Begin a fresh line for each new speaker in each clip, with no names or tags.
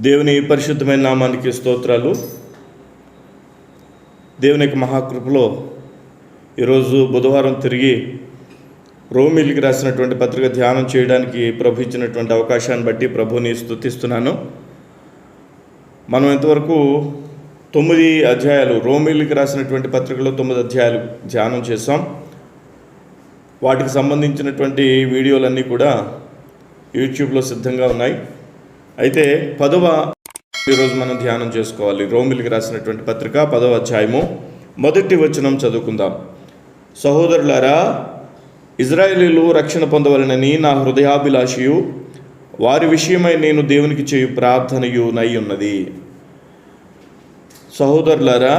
దేవుని పరిశుద్ధమైన నామానికి స్తోత్రాలు. దేవుని యొక్క మహాకృపలో ఈరోజు బుధవారం తిరిగి రోమీలికి రాసినటువంటి పత్రిక ధ్యానం చేయడానికి ప్రభు ఇచ్చినటువంటి అవకాశాన్ని బట్టి ప్రభుని స్తుతిస్తున్నాను. మనం ఇంతవరకు 9 అధ్యాయాలు రోమీలికి రాసినటువంటి పత్రికలో 9 అధ్యాయాలు ధ్యానం చేసాం. వాటికి సంబంధించినటువంటి వీడియోలన్నీ కూడా యూట్యూబ్లో సిద్ధంగా ఉన్నాయి. అయితే 10వ ఈరోజు మనం ధ్యానం చేసుకోవాలి. రోమీలికి రాసినటువంటి పత్రిక 10వ అధ్యాయము 1వ వచనం చదువుకుందాం. సహోదరులారా, ఇజ్రాయేలీలు రక్షణ పొందవలనని నా హృదయాభిలాషయు వారి విషయమై నేను దేవునికి చేయు ప్రార్థనయు నై ఉన్నది. సహోదరులారా,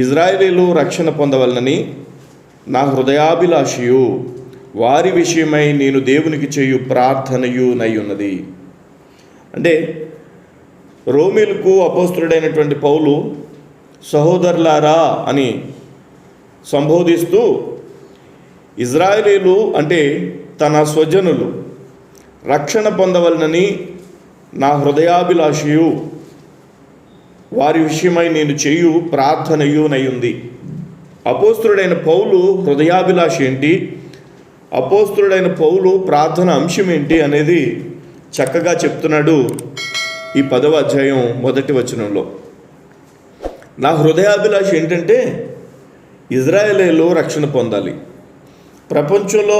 ఇజ్రాయేలీలు రక్షణ పొందవలనని నా హృదయాభిలాషయు వారి విషయమై నేను దేవునికి చేయు ప్రార్థనయు నై ఉన్నది. అంటే రోమీలకు అపోస్తులుడైనటువంటి పౌలు సహోదరులారా అని సంబోధిస్తూ ఇజ్రాయేలీలు అంటే తన స్వజనులు రక్షణ పొందవలనని నా హృదయాభిలాషయు వారి విషయమై నేను చేయు ప్రార్థనయు నయ్యుంది. అపోస్తులుడైన పౌలు హృదయాభిలాష ఏంటి, అపోస్తులుడైన పౌలు ప్రార్థన అంశం ఏంటి అనేది చక్కగా చెప్తున్నాడు ఈ 10వ అధ్యాయం 1వ వచనంలో. నా హృదయాభిలాష ఏంటంటే ఇజ్రాయేలీలు రక్షణ పొందాలి. ప్రపంచంలో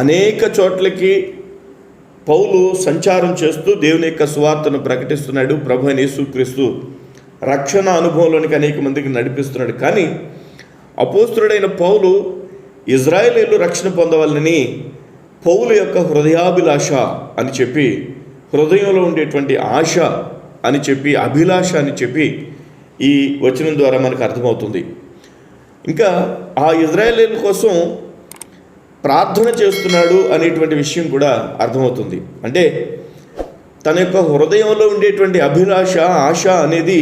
అనేక చోట్లకి పౌలు సంచారం చేస్తూ దేవుని యొక్క సువార్తను ప్రకటిస్తున్నాడు. ప్రభు అయిన యేసుక్రీస్తు రక్షణ అనుభవంలోనికి అనేక మందికి నడిపిస్తున్నాడు. కానీ అపోస్తులుడైన పౌలు ఇజ్రాయేలీలు రక్షణ పొందవాలని పౌలు యొక్క హృదయాభిలాష అని చెప్పి, హృదయంలో ఉండేటువంటి ఆశ అని చెప్పి, అభిలాష అని చెప్పి ఈ వచనం ద్వారా మనకు అర్థమవుతుంది. ఇంకా ఆ ఇజ్రాయేలీల కోసం ప్రార్థన చేస్తున్నాడు అనేటువంటి విషయం కూడా అర్థమవుతుంది. అంటే తన యొక్క హృదయంలో ఉండేటువంటి అభిలాష, ఆశ అనేది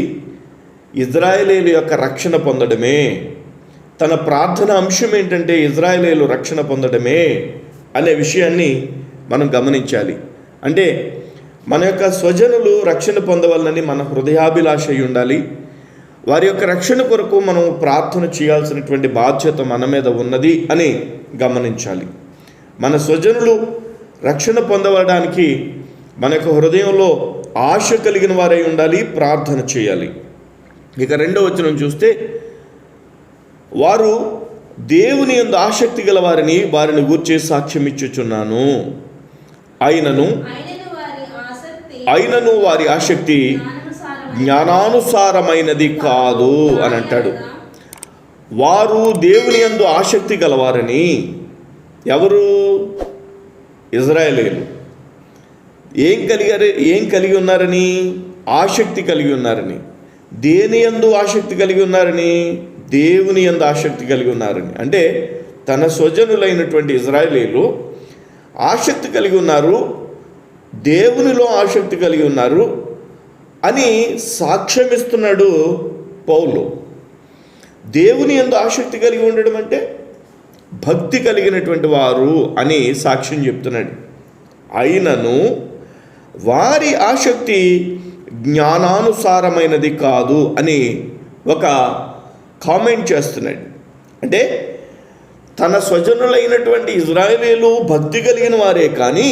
ఇజ్రాయేలీల యొక్క రక్షణ పొందడమే. తన ప్రార్థన అంశం ఏంటంటే ఇజ్రాయేలీలు రక్షణ పొందడమే అనే విషయాన్ని మనం గమనించాలి. అంటే మన యొక్క స్వజనులు రక్షణ పొందవాలని మన హృదయాభిలాష అయి ఉండాలి. వారి యొక్క రక్షణ కొరకు మనం ప్రార్థన చేయాల్సినటువంటి బాధ్యత మన మీద ఉన్నది అని గమనించాలి. మన స్వజనులు రక్షణ పొందడానికి మన యొక్క హృదయంలో ఆశ కలిగిన వారై ఉండాలి, ప్రార్థన చేయాలి. ఇక 2వ వచనం చూస్తే, వారు దేవుని యందు ఆసక్తి గల వారిని గూర్చి సాక్ష్యం ఇచ్చుచున్నాను. అయినను వారి ఆసక్తి జ్ఞానానుసారమైనది కాదు అని అంటాడు. వారు దేవుని యందు ఆసక్తి గలవారని, ఎవరు? ఇజ్రాయేలీలు. ఏం కలిగి ఉన్నారని? ఆసక్తి కలిగి ఉన్నారని. దేని యందు ఆసక్తి కలిగి ఉన్నారని? దేవుని యందు ఆసక్తి కలిగి ఉన్నారని. అంటే తన స్వజనులైనటువంటి ఇజ్రాయేలీలు ఆసక్తి కలిగి ఉన్నారు, దేవునిలో ఆసక్తి కలిగి ఉన్నారు అని సాక్ష్యమిస్తున్నాడు పౌలు. దేవుని యందు ఆసక్తి కలిగి ఉండడం అంటే భక్తి కలిగినటువంటి వారు అని సాక్ష్యం చెప్తున్నాడు. అయినను వారి ఆసక్తి జ్ఞానానుసారమైనది కాదు అని ఒక కామెంట్ చేస్తున్నాడు. అంటే తన స్వజనులైనటువంటి ఇజ్రాయేలీలు భక్తి కలిగిన వారే, కానీ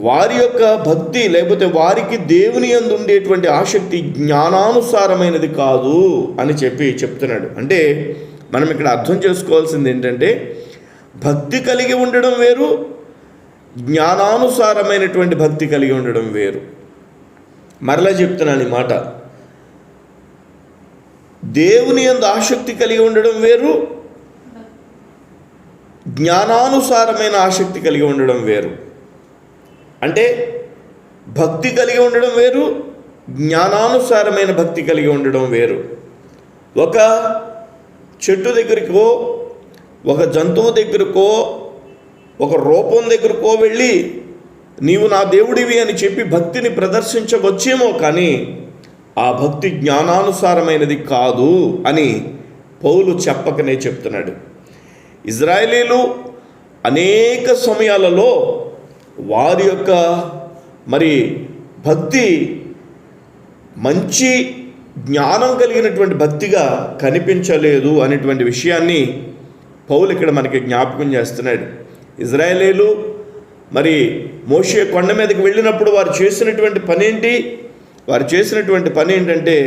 వారి యొక్క భక్తి లేకపోతే వారికి దేవుని యందు ఉండేటువంటి ఆసక్తి జ్ఞానానుసారమైనది కాదు అని చెప్తున్నాడు. అంటే మనం ఇక్కడ అర్థం చేసుకోవాల్సింది ఏంటంటే భక్తి కలిగి ఉండడం వేరు, జ్ఞానానుసారమైనటువంటి భక్తి కలిగి ఉండడం వేరు. మరలా చెప్తున్నాను ఈ మాట. దేవుని యందు ఆసక్తి కలిగి ఉండడం వేరు, జ్ఞానానుసారమైన ఆసక్తి కలిగి ఉండడం వేరు. అంటే భక్తి కలిగి ఉండడం వేరు, జ్ఞానానుసారమైన భక్తి కలిగి ఉండడం వేరు. ఒక చెట్టు దగ్గరికో, ఒక జంతువు దగ్గరకో, ఒక రూపం దగ్గరకో వెళ్ళి నీవు నా దేవుడివి అని చెప్పి భక్తిని ప్రదర్శించవచ్చేమో, కానీ ఆ భక్తి జ్ఞానానుసారమైనది కాదు అని పౌలు చెప్పకనే చెప్తున్నాడు. ఇజ్రాయేలీలు అనేక సమయాలలో వారి యొక్క భక్తి మంచి జ్ఞానం కలిగినటువంటి భక్తిగా కనిపించలేదు అనేటువంటి విషయాన్ని పౌలు ఇక్కడ మనకి జ్ఞాపకం చేస్తున్నాడు. ఇజ్రాయేలీలు మరి మోషే కొండ మీదకి వెళ్ళినప్పుడు వారు చేసినటువంటి పని ఏంటంటే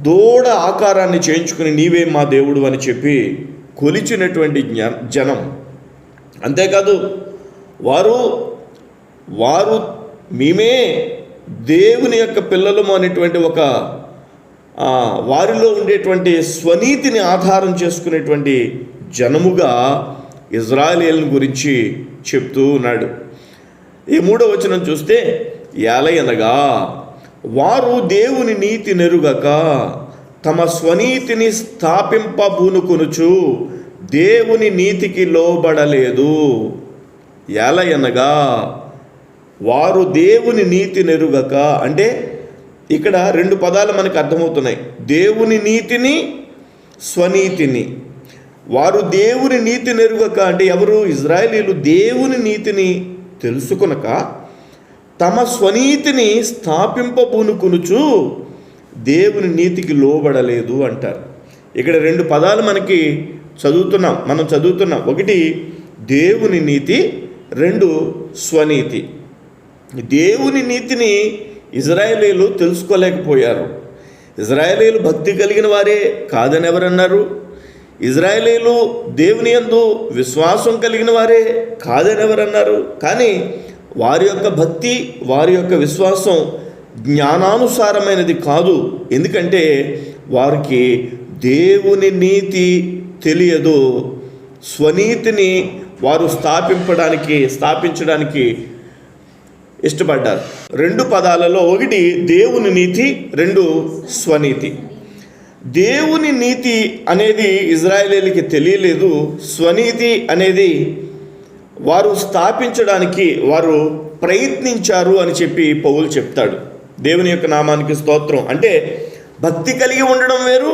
దూడ ఆకారాన్ని చేయించుకుని నీవే మా దేవుడు అని చెప్పి కొలిచినటువంటి జనం. అంతేకాదు వారు మేమే దేవుని యొక్క పిల్లలము అనేటువంటి ఒక వారిలో ఉండేటువంటి స్వనీతిని ఆధారం చేసుకునేటువంటి జనముగా ఇజ్రాయేలీయుల గురించి చెప్తూ ఉన్నాడు. ఈ 3వ వచనం చూస్తే, ఏలయనగా వారు దేవుని నీతి నెరుగక తమ స్వనీతిని స్థాపింపబూనుకొనుచు దేవుని నీతికి లోబడలేదు. ఏలయనగా వారు దేవుని నీతి నెరుగక అంటే ఇక్కడ 2 పదాలు మనకు అర్థమవుతున్నాయి. దేవుని నీతిని, స్వనీతిని. వారు దేవుని నీతి నెరుగక అంటే ఎవరు? ఇజ్రాయేలీలు దేవుని నీతిని తెలుసుకొనక తమ స్వనీతిని స్థాపింపబూనుకొనుచు దేవుని నీతికి లోబడలేదు అంటారు. ఇక్కడ 2 పదాలు మనం చదువుతున్నాం. ఒకటి దేవుని నీతి, 2 స్వనీతి. దేవుని నీతిని ఇజ్రాయేలీలు తెలుసుకోలేకపోయారు. ఇజ్రాయేలీలు భక్తి కలిగిన వారే కాదని ఎవరన్నారు? ఇజ్రాయేలీలు దేవుని యందు విశ్వాసం కలిగిన వారే కాదని ఎవరన్నారు? కానీ వారి యొక్క భక్తి, వారి యొక్క విశ్వాసం జ్ఞానానుసారమైనది కాదు. ఎందుకంటే వారికి దేవుని నీతి తెలియదు. స్వనీతిని వారు స్థాపించడానికి ఇష్టపడ్డారు. 2 పదాలలో ఒకటి దేవుని నీతి, 2 స్వనీతి. దేవుని నీతి అనేది ఇజ్రాయేలీలకి తెలియలేదు. స్వనీతి అనేది వారు స్థాపించడానికి వారు ప్రయత్నించారు అని చెప్పి పౌలు చెప్తాడు. దేవుని యొక్క నామానికి స్తోత్రం. అంటే భక్తి కలిగి ఉండడం వేరు,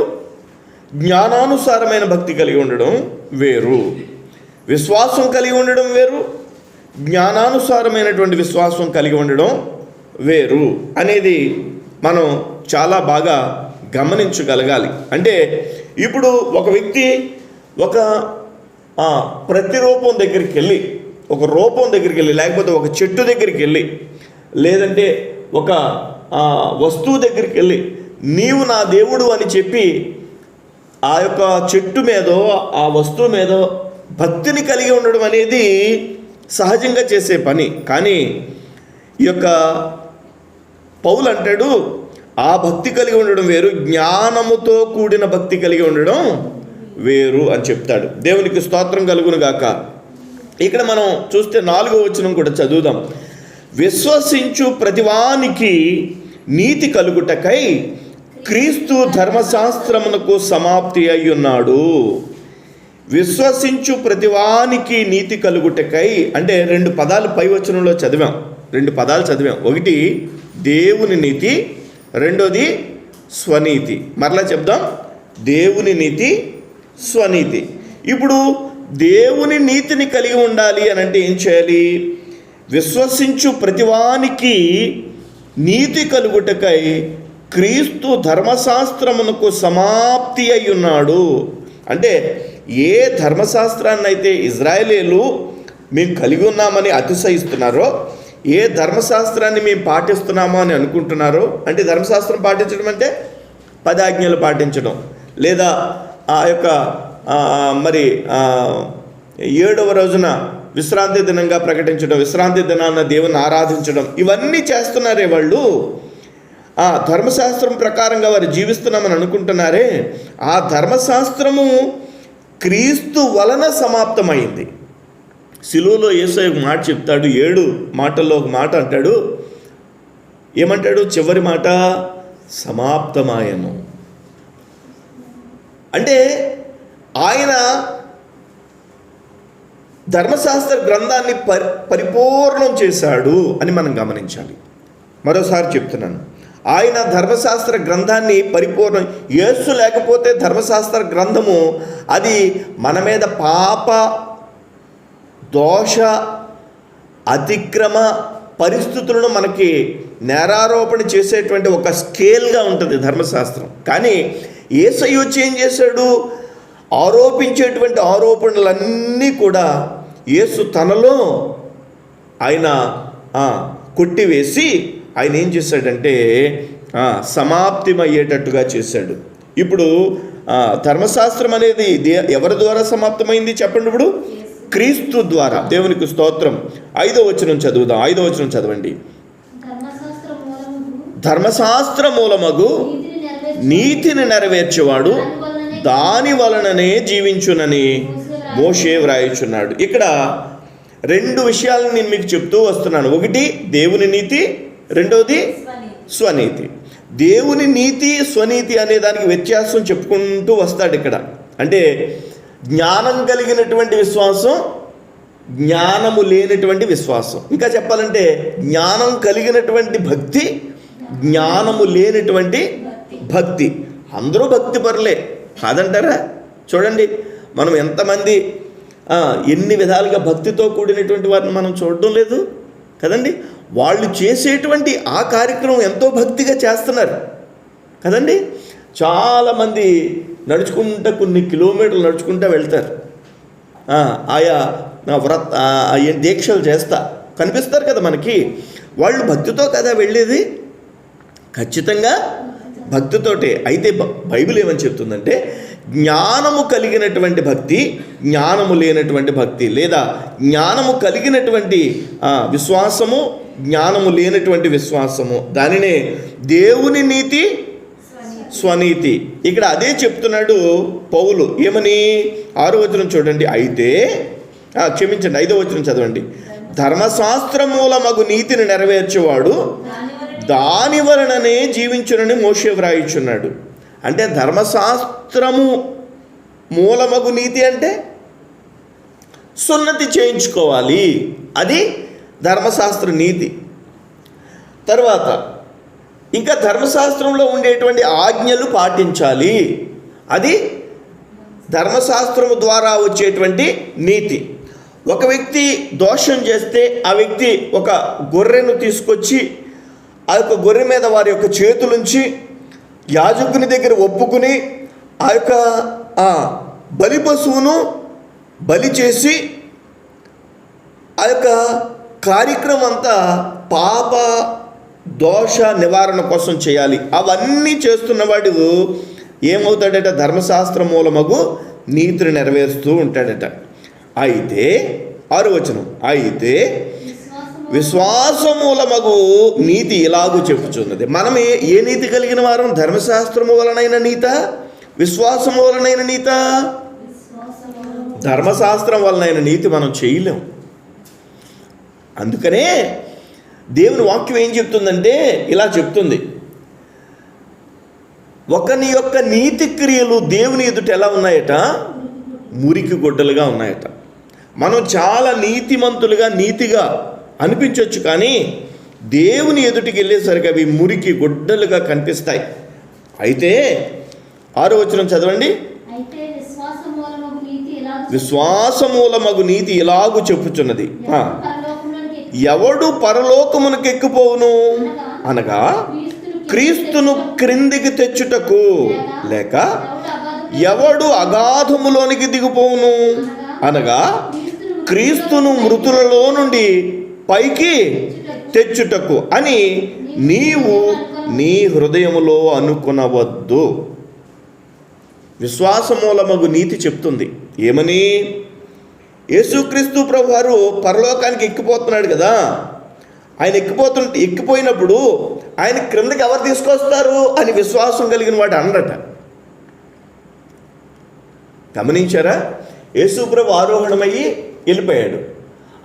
జ్ఞానానుసారమైన భక్తి కలిగి ఉండడం వేరు. విశ్వాసం కలిగి ఉండడం వేరు, జ్ఞానానుసారమైనటువంటి విశ్వాసం కలిగి ఉండడం వేరు అనేది మనం చాలా బాగా గమనించగలగాలి. అంటే ఇప్పుడు ఒక వ్యక్తి ఒక ప్రతిరూపం దగ్గరికి వెళ్ళి, ఒక రూపం దగ్గరికి వెళ్ళి, లేకపోతే ఒక చెట్టు దగ్గరికి వెళ్ళి, లేదంటే ఒక వస్తువు దగ్గరికి వెళ్ళి నీవు నా దేవుడు అని చెప్పి ఆ యొక్క చెట్టు మీదో ఆ వస్తువు మీదో భక్తిని కలిగి ఉండడం అనేది సహజంగా చేసే పని. కానీ ఈ యొక్క పౌలు అంటాడు, ఆ భక్తి కలిగి ఉండడం వేరు, జ్ఞానముతో కూడిన భక్తి కలిగి ఉండడం వేరు అని చెప్తాడు. దేవునికి స్తోత్రం కలుగును గాక. ఇక్కడ మనం చూస్తే 4వ వచనం కూడా చదువుదాం. విశ్వసించు ప్రతివానికి నీతి కలుగుటకై క్రీస్తు ధర్మశాస్త్రమునకు సమాప్తి అయి ఉన్నాడు. విశ్వసించు ప్రతివానికి నీతి కలుగుటకై అంటే 2 పదాలు పై వచనంలో చదివాం. 2 పదాలు చదివాం. ఒకటి దేవుని నీతి, 2ది స్వనీతి. మరలా చెప్దాం, దేవుని నీతి, స్వనీతి. ఇప్పుడు దేవుని నీతిని కలిగి ఉండాలి అని అంటే ఏం చేయాలి? విశ్వసించు ప్రతివానికి నీతి కలుగుటకై క్రీస్తు ధర్మశాస్త్రమునకు సమాప్తి అయి ఉన్నాడు. అంటే ఏ ధర్మశాస్త్రాన్ని అయితే ఇజ్రాయేలీలు మేము కలిగి ఉన్నామని అతిశయిస్తున్నారో, ఏ ధర్మశాస్త్రాన్ని మేము పాటిస్తున్నామో అని అనుకుంటున్నారో, అంటే ధర్మశాస్త్రం పాటించడం అంటే 10 ఆజ్ఞలు పాటించడం, లేదా ఆ యొక్క మరి 7వ రోజున విశ్రాంతి దినంగా ప్రకటించడం, విశ్రాంతి దినాన్న దేవుని ఆరాధించడం, ఇవన్నీ చేస్తున్నారే వాళ్ళు. ఆ ధర్మశాస్త్రం ప్రకారంగా వారు జీవిస్తున్నామని అనుకుంటున్నారే, ఆ ధర్మశాస్త్రము క్రీస్తు వలన సమాప్తమైంది. సిలువలో యేసయ్య ఒక మాట చెప్తాడు. 7 మాటల్లో ఒక మాట అంటాడు. ఏమంటాడు? చివరి మాట సమాప్తమాయను. అంటే ఆయన ధర్మశాస్త్ర గ్రంథాన్ని పరిపూర్ణం చేశాడు అని మనం గమనించాలి. మరోసారి చెప్తున్నాను, ఆయన ధర్మశాస్త్ర గ్రంథాన్ని పరిపూర్ణం. యేసు లేకపోతే ధర్మశాస్త్ర గ్రంథము అది మన మీద పాప, దోష, అతిక్రమ, పరిస్థితులను మనకి నేరారోపణ చేసేటువంటి ఒక స్కేల్గా ఉంటుంది ధర్మశాస్త్రం. కానీ యేసయ్య వచ్చి ఏం చేశాడు? ఆరోపించేటువంటి ఆరోపణలన్నీ కూడా యేసు తనలో ఆయన కొట్టివేసి ఆయన ఏం చేశాడంటే సమాప్తిమయ్యేటట్టుగా చేశాడు. ఇప్పుడు ధర్మశాస్త్రం అనేది ఎవరి ద్వారా సమాప్తమైంది చెప్పండి? ఇప్పుడు క్రీస్తు ద్వారా. దేవునికి స్తోత్రం. 5వ వచనం చదువుదాం. 5వ వచనం చదవండి. ధర్మశాస్త్ర మూలమగు నీతిని నెరవేర్చేవాడు దాని వలననే జీవించునని మోషే వ్రాయుచున్నాడు. ఇక్కడ 2 విషయాలను నేను మీకు చెప్తూ వస్తున్నాను. ఒకటి దేవుని నీతి, రెండవది స్వనీతి. దేవుని నీతి స్వనీతి అనే దానికి వ్యత్యాసం చెప్పుకుంటూ వస్తాడు ఇక్కడ. అంటే జ్ఞానం కలిగినటువంటి విశ్వాసం, జ్ఞానము లేనటువంటి విశ్వాసం. ఇంకా చెప్పాలంటే జ్ఞానం కలిగినటువంటి భక్తి, జ్ఞానము లేనటువంటి భక్తి. అందరూ భక్తి పరులే కాదంటారా? చూడండి, మనం ఎంతమంది ఎన్ని విధాలుగా భక్తితో కూడినటువంటి వారిని మనం చూడడం లేదు కదండి. వాళ్ళు చేసేటువంటి ఆ కార్యక్రమం ఎంతో భక్తిగా చేస్తున్నారు కదండి. చాలామంది నడుచుకుంటూ కొన్ని కిలోమీటర్లు నడుచుకుంటూ వెళ్తారు. ఆయా దీక్షలు చేస్తా కనిపిస్తారు కదా మనకి. వాళ్ళు భక్తితో కదా వెళ్ళేది, ఖచ్చితంగా భక్తితోటే. అయితే బైబిల్ ఏమని చెప్తుందంటే జ్ఞానము కలిగినటువంటి భక్తి, జ్ఞానము లేనటువంటి భక్తి, లేదా జ్ఞానము కలిగినటువంటి విశ్వాసము, జ్ఞానము లేనటువంటి విశ్వాసము, దానినే దేవుని నీతి స్వనీతి. ఇక్కడ అదే చెప్తున్నాడు పౌలు. ఏమని? 6వ వచనం చూడండి. అయితే క్షమించండి, 5వ వచనం చదవండి. ధర్మశాస్త్ర మూలమగు నీతిని నెరవేర్చేవాడు దాని వలననే జీవించునని మోషే వ్రాయిచున్నాడు. అంటే ధర్మశాస్త్రము మూలమగు నీతి అంటే సున్నతి చేయించుకోవాలి, అది ధర్మశాస్త్ర నీతి. తర్వాత ఇంకా ధర్మశాస్త్రంలో ఉండేటువంటి ఆజ్ఞలు పాటించాలి, అది ధర్మశాస్త్రము ద్వారా వచ్చేటువంటి నీతి. ఒక వ్యక్తి దోషం చేస్తే ఆ వ్యక్తి ఒక గొర్రెను తీసుకొచ్చి ఆ యొక్క గొర్రె మీద వారి యొక్క చేతులుంచి యాజకుని దగ్గర ఒప్పుకుని ఆ యొక్క బలి పశువును బలి చేసి ఆ యొక్క కార్యక్రమం అంతా పాప దోష నివారణ కోసం చేయాలి. అవన్నీ చేస్తున్నవాడు ఏమవుతాడట? ధర్మశాస్త్ర మూలమగు నీతిని నెరవేరుస్తూ ఉంటాడట. అయితే 6వ వచనం, అయితే విశ్వాసమూలమగు నీతి ఇలాగూ చెప్పుచున్నది. మనం ఏ నీతి కలిగిన వారం? ధర్మశాస్త్రము వలనైన నీత, విశ్వాసము వలనైన నీత? ధర్మశాస్త్రం వలనైన నీతి మనం చేయలేం. అందుకనే దేవుని వాక్యం ఏం చెప్తుందంటే ఇలా చెప్తుంది, ఒకని యొక్క నీతి క్రియలు దేవుని ఎదుట ఎలా ఉన్నాయట? మురికి గుడ్డలుగా ఉన్నాయట. మనం చాలా నీతిమంతులుగా నీతిగా అనిపించవచ్చు, కానీ దేవుని ఎదుటికి వెళ్ళేసరికి అవి మురికి గుడ్డలుగా కనిపిస్తాయి. అయితే 6వ వచనం చదవండి. విశ్వాసమూలమగు నీతి ఇలాగు చెప్పుచున్నది, ఎవడు పరలోకమునకు ఎక్కిపోవును అనగా క్రీస్తును క్రిందికి తెచ్చుటకు, లేక ఎవడు అగాధములోనికి దిగిపోవును అనగా క్రీస్తును మృతులలో నుండి పైకి తెచ్చుటకు అని నీవు నీ హృదయములో అనుకునవద్దు. విశ్వాసమూలమగు నీతి చెప్తుంది. ఏమని? యేసుక్రీస్తు ప్రభు వారు పరలోకానికి ఎక్కిపోతున్నాడు కదా. ఆయన ఎక్కిపోయినప్పుడు ఆయన క్రిందకి ఎవరు తీసుకొస్తారు అని విశ్వాసం కలిగిన వాడు అన్నట. గమనించారా? యేసు ప్రభు ఆరోహణమయ్యి వెళ్ళిపోయాడు.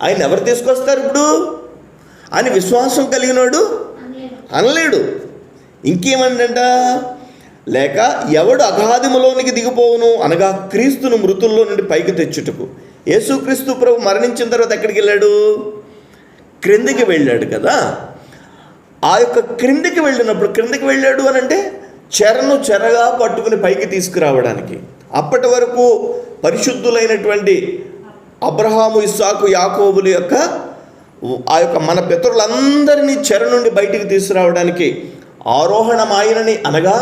ఆయన ఎవరు తీసుకొస్తారు ఇప్పుడు అని విశ్వాసం కలిగినోడు అనలేడు. ఇంకేమంట? లేక ఎవడు అగాధములోనికి దిగిపోవును అనగా క్రీస్తును మృతుల్లో నుండి పైకి తెచ్చుటకు. యేసుక్రీస్తు ప్రభు మరణించిన తర్వాత ఎక్కడికి వెళ్ళాడు? క్రిందికి వెళ్ళాడు కదా. ఆ యొక్క క్రిందికి వెళ్ళినప్పుడు, క్రిందికి వెళ్ళాడు అని అంటే చెరగా పట్టుకుని పైకి తీసుకురావడానికి. అప్పటి వరకు పరిశుద్ధులైనటువంటి అబ్రహాము, ఇస్సాకు, యాకోబుల యొక్క ఆ యొక్క మన పితరులందరినీ చెర నుండి బయటికి తీసుకురావడానికి ఆరోహణమాయనని అనగా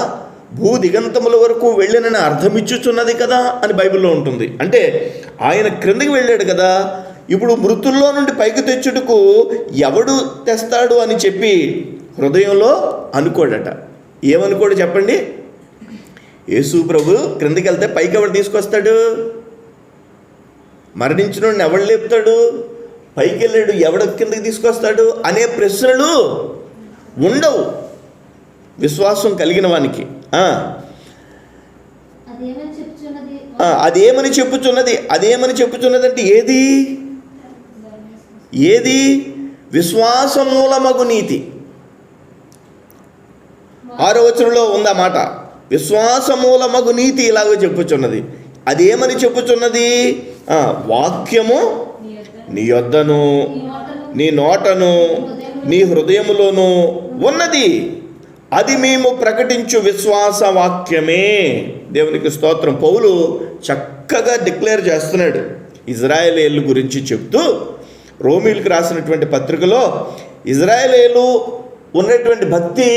భూ దిగంతముల వరకు వెళ్ళినని అర్థమిచ్చుచున్నది కదా అని బైబిల్లో ఉంటుంది. అంటే ఆయన క్రిందకి వెళ్ళాడు కదా, ఇప్పుడు మృతుల్లో నుండి పైకి తెచ్చుటకు ఎవడు తెస్తాడు అని చెప్పి హృదయంలో అనుకోడట. ఏమనుకోడు చెప్పండి? యేసు ప్రభు క్రిందకి వెళ్తే పైకి ఎవడు తీసుకొస్తాడు? మరణించిన ఎవడు లేపుతాడు? పైకి వెళ్ళాడు ఎవడ కిందకి తీసుకొస్తాడు అనే ప్రశ్నలు ఉండవు విశ్వాసం కలిగిన వానికి. అదేమని చెప్పుచున్నది అంటే ఏది విశ్వాసమూలమగు నీతి. 6వ వచనంలో ఉందా మాట, విశ్వాసమూలమగు నీతి ఇలాగో చెప్పుచున్నది. అదేమని చెప్పుచున్నది? వాక్యము నీ యొద్దను, నీ నోటను, నీ హృదయములోను ఉన్నది, అది మేము ప్రకటించు విశ్వాస వాక్యమే. దేవునికి స్తోత్రం. పౌలు చక్కగా డిక్లేర్ చేస్తున్నాడు ఇజ్రాయేలీయుల గురించి చెప్తూ, రోమీయులకు రాసినటువంటి పత్రికలో ఇజ్రాయేలీయులు ఉన్నటువంటి భక్తి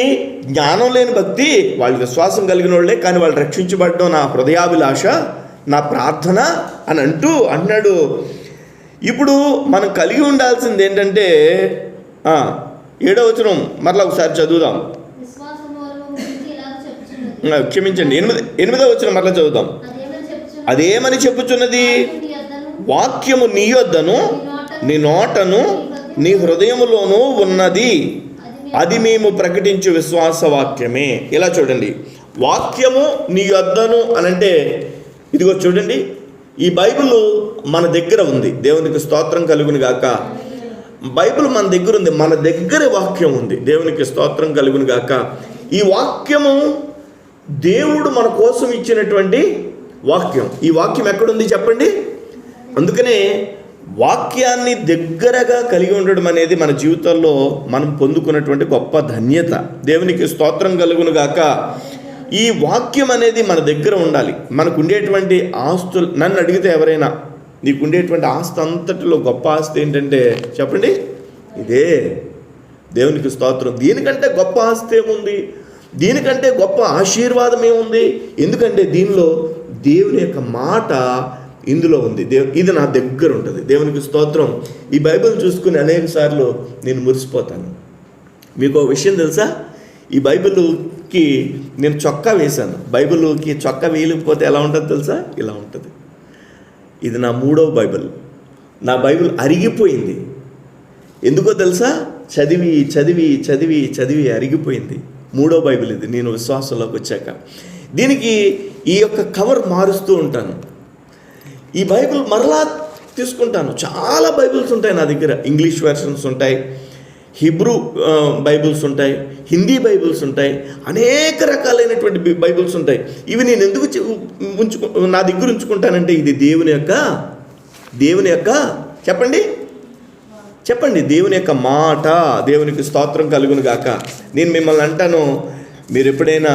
జ్ఞానం లేని భక్తి, వాళ్ళు విశ్వాసం కలిగిన వాళ్ళే కానీ వాళ్ళు రక్షించబడడం నా హృదయాభిలాష, నా ప్రార్థన అని అంటున్నాడు. ఇప్పుడు మనం కలిగి ఉండాల్సింది ఏంటంటే 7వ వచనం మరలా ఒకసారి చదువుదాం. క్షమించండి, 8వ వచనం మరలా చదువుదాం. అదేమని చెప్పుచున్నది? వాక్యము నీ యొద్దను, నీ నోటను, నీ హృదయములోనూ ఉన్నది, అది మేము ప్రకటించు విశ్వాస వాక్యమే. ఇలా చూడండి, వాక్యము నీ యొద్దను అనంటే ఇదిగో చూడండి, ఈ బైబిల్ మన దగ్గర ఉంది. దేవునికి స్తోత్రం కలుగును గాక. బైబిల్ మన దగ్గర ఉంది, మన దగ్గర వాక్యం ఉంది. దేవునికి స్తోత్రం కలుగును గాక. ఈ వాక్యము దేవుడు మన కోసం ఇచ్చినటువంటి వాక్యం. ఈ వాక్యం ఎక్కడుంది చెప్పండి? అందుకనే వాక్యాన్ని దగ్గరగా కలిగి ఉండడం అనేది మన జీవితంలో మనం పొందుకున్నటువంటి గొప్ప ధన్యత. దేవునికి స్తోత్రం కలుగును గాక. ఈ వాక్యం అనేది మన దగ్గర ఉండాలి. మనకు ఉండేటువంటి ఆస్తులు, నన్ను అడిగితే ఎవరైనా నీకు ఉండేటువంటి ఆస్తి అంతటిలో గొప్ప ఆస్తి ఏంటంటే చెప్పండి, ఇదే. దేవునికి స్తోత్రం. దీనికంటే గొప్ప ఆస్తి ఏముంది? దీనికంటే గొప్ప ఆశీర్వాదం ఏముంది? ఎందుకంటే దీనిలో దేవుని యొక్క మాట ఇందులో ఉంది. ఇది నా దగ్గర ఉంటుంది. దేవునికి స్తోత్రం. ఈ బైబిల్ చూసుకుని అనేక సార్లు నేను మురిసిపోతాను. మీకు విషయం తెలుసా? ఈ బైబిల్కి నేను చొక్కా వేశాను. బైబిల్కి చొక్కా వేయలేకపోతే ఎలా ఉంటుంది తెలుసా? ఇలా ఉంటుంది. ఇది నా 3వ బైబిల్. నా బైబిల్ అరిగిపోయింది. ఎందుకో తెలుసా? చదివి చదివి చదివి చదివి అరిగిపోయింది. 3వ బైబిల్ ఇది నేను విశ్వాసంలోకి వచ్చాక. దీనికి ఈ యొక్క కవర్ మారుస్తూ ఉంటాను. ఈ బైబిల్ మరలా తీసుకుంటాను. చాలా బైబిల్స్ ఉంటాయి నా దగ్గర. ఇంగ్లీష్ వెర్షన్స్ ఉంటాయి, హిబ్రూ బైబిల్స్ ఉంటాయి, హిందీ బైబిల్స్ ఉంటాయి, అనేక రకాలైనటువంటి బైబిల్స్ ఉంటాయి. ఇవి నేను ఎందుకు నా దగ్గర ఉంచుకుంటానంటే ఇది దేవుని యొక్క చెప్పండి దేవుని యొక్క మాట. దేవునికి స్తోత్రం కలుగును గాక. నేను మిమ్మల్ని అంటాను, మీరు ఎప్పుడైనా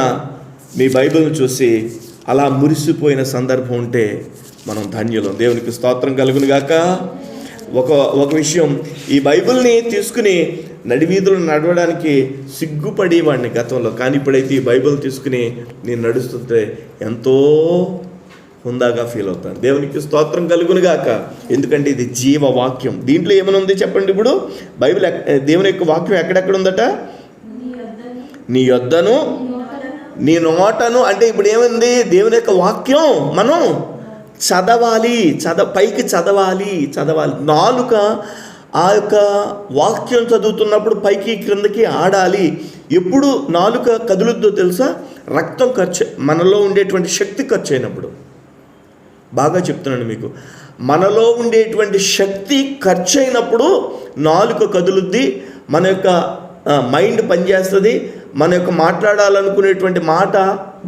మీ బైబిల్ని చూసి అలా మురిసిపోయిన సందర్భం ఉంటే మనం ధన్యులం. దేవునికి స్తోత్రం కలుగును గాక. ఒక విషయం, ఈ బైబిల్ని తీసుకుని నడివీధులు నడవడానికి సిగ్గుపడేవాడిని గతంలో. కానీ ఇప్పుడైతే ఈ బైబిల్ తీసుకుని నేను నడుస్తుంటే ఎంతో హుందాగా ఫీల్ అవుతాను. దేవునికి స్తోత్రం కలుగును గాక. ఎందుకంటే ఇది జీవవాక్యం. దీంట్లో ఏమైనా ఉంది చెప్పండి? ఇప్పుడు బైబిల్ దేవుని యొక్క వాక్యం ఎక్కడెక్కడ ఉందట? నీ యొద్దను, నీ నోటను. అంటే ఇప్పుడు ఏమైంది? దేవుని యొక్క వాక్యం మనం చదవాలి, పైకి చదవాలి. నాలుక ఆ యొక్క వాక్యం చదువుతున్నప్పుడు పైకి క్రిందకి ఆడాలి. ఎప్పుడు నాలుక కదులుద్దో తెలుసా? రక్తం ఖర్చు, మనలో ఉండేటువంటి శక్తి ఖర్చు అయినప్పుడు. బాగా చెప్తున్నాను మీకు, మనలో ఉండేటువంటి శక్తి ఖర్చు అయినప్పుడు నాలుక కదులుద్ది, మన యొక్క మైండ్ పనిచేస్తుంది, మన యొక్క మాట్లాడాలనుకునేటువంటి మాట,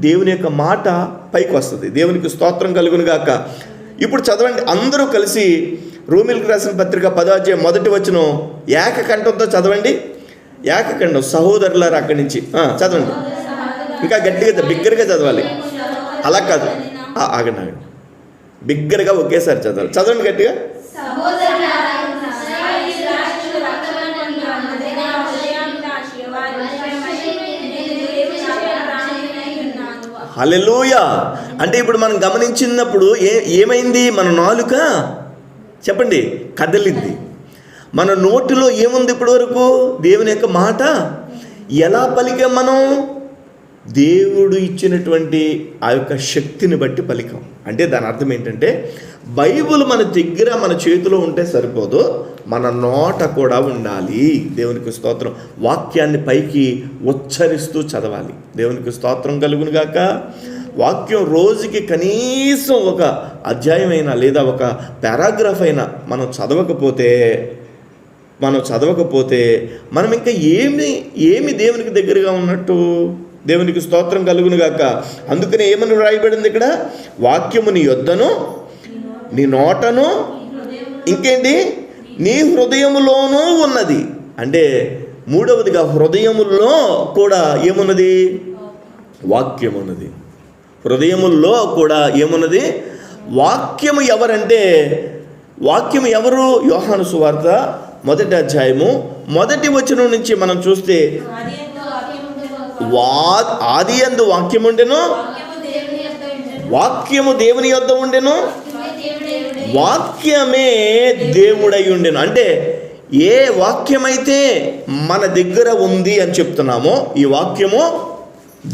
దేవుని యొక్క మాట పైకి వస్తుంది. దేవునికి స్తోత్రం కలుగును గాక. ఇప్పుడు చదవండి అందరూ కలిసి రోమీయులకు రాసిన పత్రిక 10వ అధ్యాయం 1వ వచనం ఏకకంఠంతో చదవండి. ఏకకంఠం. సహోదరులారా, అక్కడి నుంచి చదవండి. ఇంకా గట్టిగా బిగ్గరగా చదవాలి. అలా కాదు, ఆగండి, బిగ్గరగా ఒకేసారి చదవాలి. చదవండి గట్టిగా.
హల్లెలూయా. అంటే ఇప్పుడు మనం గమనించినప్పుడు ఏమైంది? మన నాలుక చెప్పండి కదిలింది. మన నోటిలో ఏముంది ఇప్పటి వరకు? దేవుని యొక్క మాట. ఎలా పలికాం మనం? దేవుడు ఇచ్చినటువంటి ఆ యొక్క శక్తిని బట్టి పలికాం. అంటే దాని అర్థం ఏంటంటే బైబిల్ మన దగ్గర మన చేతిలో ఉంటే సరిపోదు, మన నోట కూడా ఉండాలి. దేవునికి స్తోత్రం. వాక్యాన్ని పైకి ఉచ్చరిస్తూ చదవాలి. దేవునికి స్తోత్రం కలుగును గాక. వాక్యం రోజుకి కనీసం ఒక అధ్యాయమైనా లేదా ఒక పారాగ్రాఫ్ అయినా మనం చదవకపోతే మనం ఇంకా ఏమి దేవునికి దగ్గరగా ఉన్నట్టు? దేవునికి స్తోత్రం కలుగును గాక. అందుకనే ఏమని రాయబడింది ఇక్కడ? వాక్యము నీ యొద్దను, నీ నోటను, ఇంకేంటి? నీ హృదయములోనూ ఉన్నది. అంటే మూడవదిగా హృదయముల్లో కూడా ఏమున్నది? వాక్యం ఉన్నది. హృదయముల్లో కూడా ఏమున్నది? వాక్యము. ఎవరంటే వాక్యము ఎవరు? యోహాను సువార్త 1వ అధ్యాయము 1వ వచనం నుంచి మనం చూస్తే ఆదియందు వాక్యముండెను, వాక్యము దేవుని యొద్ద ఉండెను, వాక్యమే దేవుడై ఉండెను. అంటే ఏ వాక్యమైతే మన దగ్గర ఉంది అని చెప్తున్నామో ఈ వాక్యము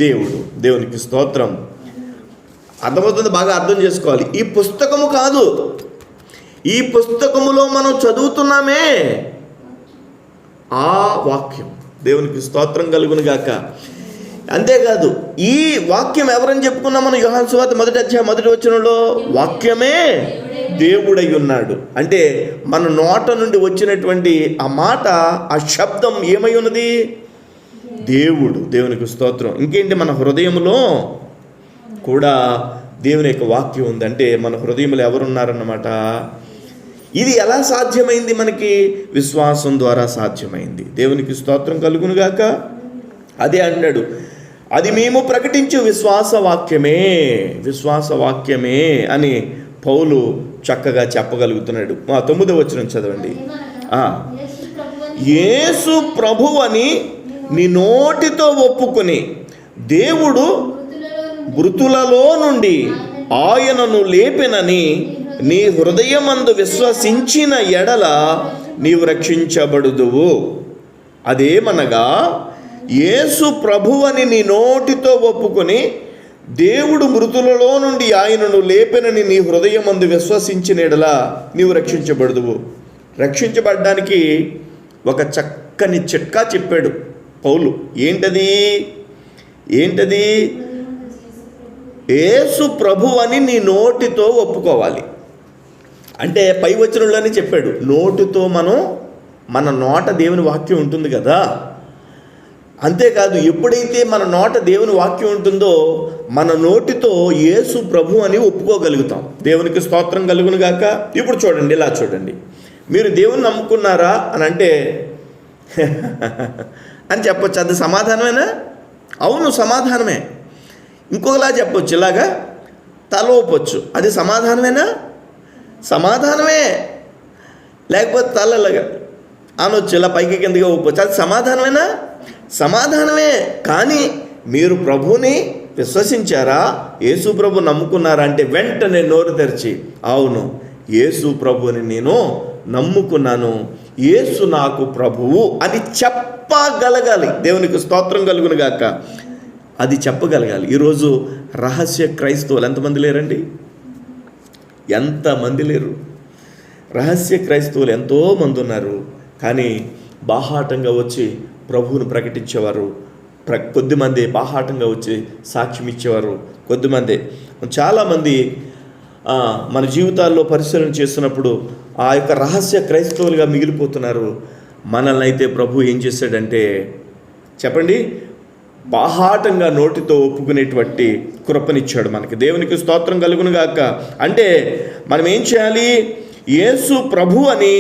దేవుడు. దేవునికి స్తోత్రం. అర్థమవుతుంది? బాగా అర్థం చేసుకోవాలి. ఈ పుస్తకము కాదు, ఈ పుస్తకములో మనం చదువుతున్నామే ఆ వాక్యం. దేవునికి స్తోత్రం కలుగును గాక. అంతేకాదు ఈ వాక్యం ఎవరని చెప్పుకున్నాం మనం? యోహాను సువార్త 1వ అధ్యాయం 1వ వచనంలో వాక్యమే దేవుడై ఉన్నాడు. అంటే మన నోట నుండి వచ్చినటువంటి ఆ మాట, ఆ శబ్దం ఏమై ఉన్నది? దేవుడు. దేవునికి స్తోత్రం. ఇంకేంటి? మన హృదయంలో కూడా దేవుని యొక్క వాక్యం ఉంది. అంటే మన హృదయంలో ఎవరున్నారన్నమాట. ఇది ఎలా సాధ్యమైంది? మనకి విశ్వాసం ద్వారా సాధ్యమైంది. దేవునికి స్తోత్రం కలుగును గాక. అదే అన్నాడు, అది మేము ప్రకటించు విశ్వాసవాక్యమే అని పౌలు చక్కగా చెప్పగలుగుతున్నాడు. 9వ వచనం చదవండి. యేసు ప్రభువని నీ నోటితో ఒప్పుకొని దేవుడు మృతులలో నుండి ఆయనను లేపెనని నీ హృదయమందు విశ్వసించిన ఎడల నీవు రక్షించబడుదువు. అదేమనగా యేసు ప్రభువని నీ నోటితో ఒప్పుకొని దేవుడు మృతులలో నుండి ఆయనను లేపెనని నీ హృదయమందు విశ్వసించిన ఎడల నీవు రక్షించబడుదువు. రక్షించబడ్డానికి ఒక చక్కని చిట్కా చెప్పాడు పౌలు. ఏంటది? యేసు ప్రభువని నీ నోటితో ఒప్పుకోవాలి. అంటే పై వచనంలోనే చెప్పాడు, నోటితో మన నోట దేవుని వాక్యం ఉంటుంది కదా. అంతేకాదు, ఎప్పుడైతే మన నోట దేవుని వాక్యం ఉంటుందో మన నోటితో యేసు ప్రభు అని ఒప్పుకోగలుగుతాం. దేవునికి స్తోత్రం కలుగును గాక. ఇప్పుడు చూడండి, ఇలా చూడండి. మీరు దేవుని నమ్ముకున్నారా అని అంటే అని చెప్పొచ్చు. అది సమాధానమేనా? అవును, సమాధానమే. ఇంకొకలా చెప్పొచ్చు, ఇలాగా తల ఊపొచ్చు. అది సమాధానమేనా? సమాధానమే. లేకపోతే తలలాగా అనొచ్చు, ఇలా పైకి కిందగా ఊపొచ్చు. అది సమాధానమేనా? సమాధానమే. కానీ మీరు ప్రభుని విశ్వసించారా, యేసు ప్రభు నమ్ముకున్నారా అంటే వెంటనే నోరు తెరిచి అవును యేసు ప్రభుని నేను నమ్ముకున్నాను, యేసు నాకు ప్రభువు అని చెప్పగలగాలి. దేవునికి స్తోత్రం కలుగును గాక. అది చెప్పగలగాలి. ఈరోజు రహస్య క్రైస్తవులు ఎంతమంది లేరండి? ఎంతమంది లేరు? రహస్య క్రైస్తవులు ఎంతోమంది ఉన్నారు. కానీ బాహాటంగా వచ్చి ప్రభువును ప్రకటించేవారు కొద్దిమంది, బాహాటంగా వచ్చి సాక్ష్యం ఇచ్చేవారు కొద్దిమంది. చాలామంది మన జీవితాల్లో పరిశీలన చేస్తున్నప్పుడు ఆ యొక్క రహస్య క్రైస్తవులుగా మిగిలిపోతున్నారు. మనల్ని అయితే ప్రభు ఏం చేశాడంటే చెప్పండి, బాహాటంగా నోటితో ఒప్పుకునేటువంటి కృపనిచ్చాడు మనకి. దేవునికి స్తోత్రం కలుగును గాక. అంటే మనం ఏం చేయాలి? యేసు ప్రభు అని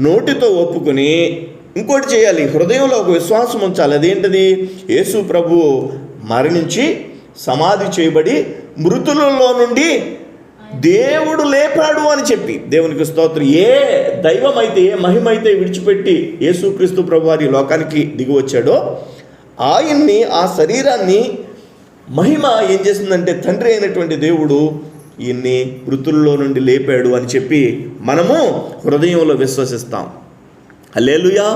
నోటితో ఒప్పుకుని ఇంకోటి చేయాలి, హృదయంలో ఒక విశ్వాసం ఉంచాలి. అదేంటిది? యేసు ప్రభు మరణించి సమాధి చేయబడి మృతులలో నుండి దేవుడు లేపాడు అని చెప్పి, దేవునికి స్తోత్రం. ఏ దైవం అయితే, ఏ మహిమ అయితే విడిచిపెట్టి యేసుక్రీస్తు ప్రభు వారి లోకానికి దిగి వచ్చాడో ఆయన్ని, ఆ శరీరాన్ని మహిమ ఏం చేసిందంటే తండ్రి అయినటువంటి దేవుడు ఈయన్ని మృతుల్లో నుండి లేపాడు అని చెప్పి మనము హృదయంలో విశ్వసిస్తాం. హల్లెలూయా.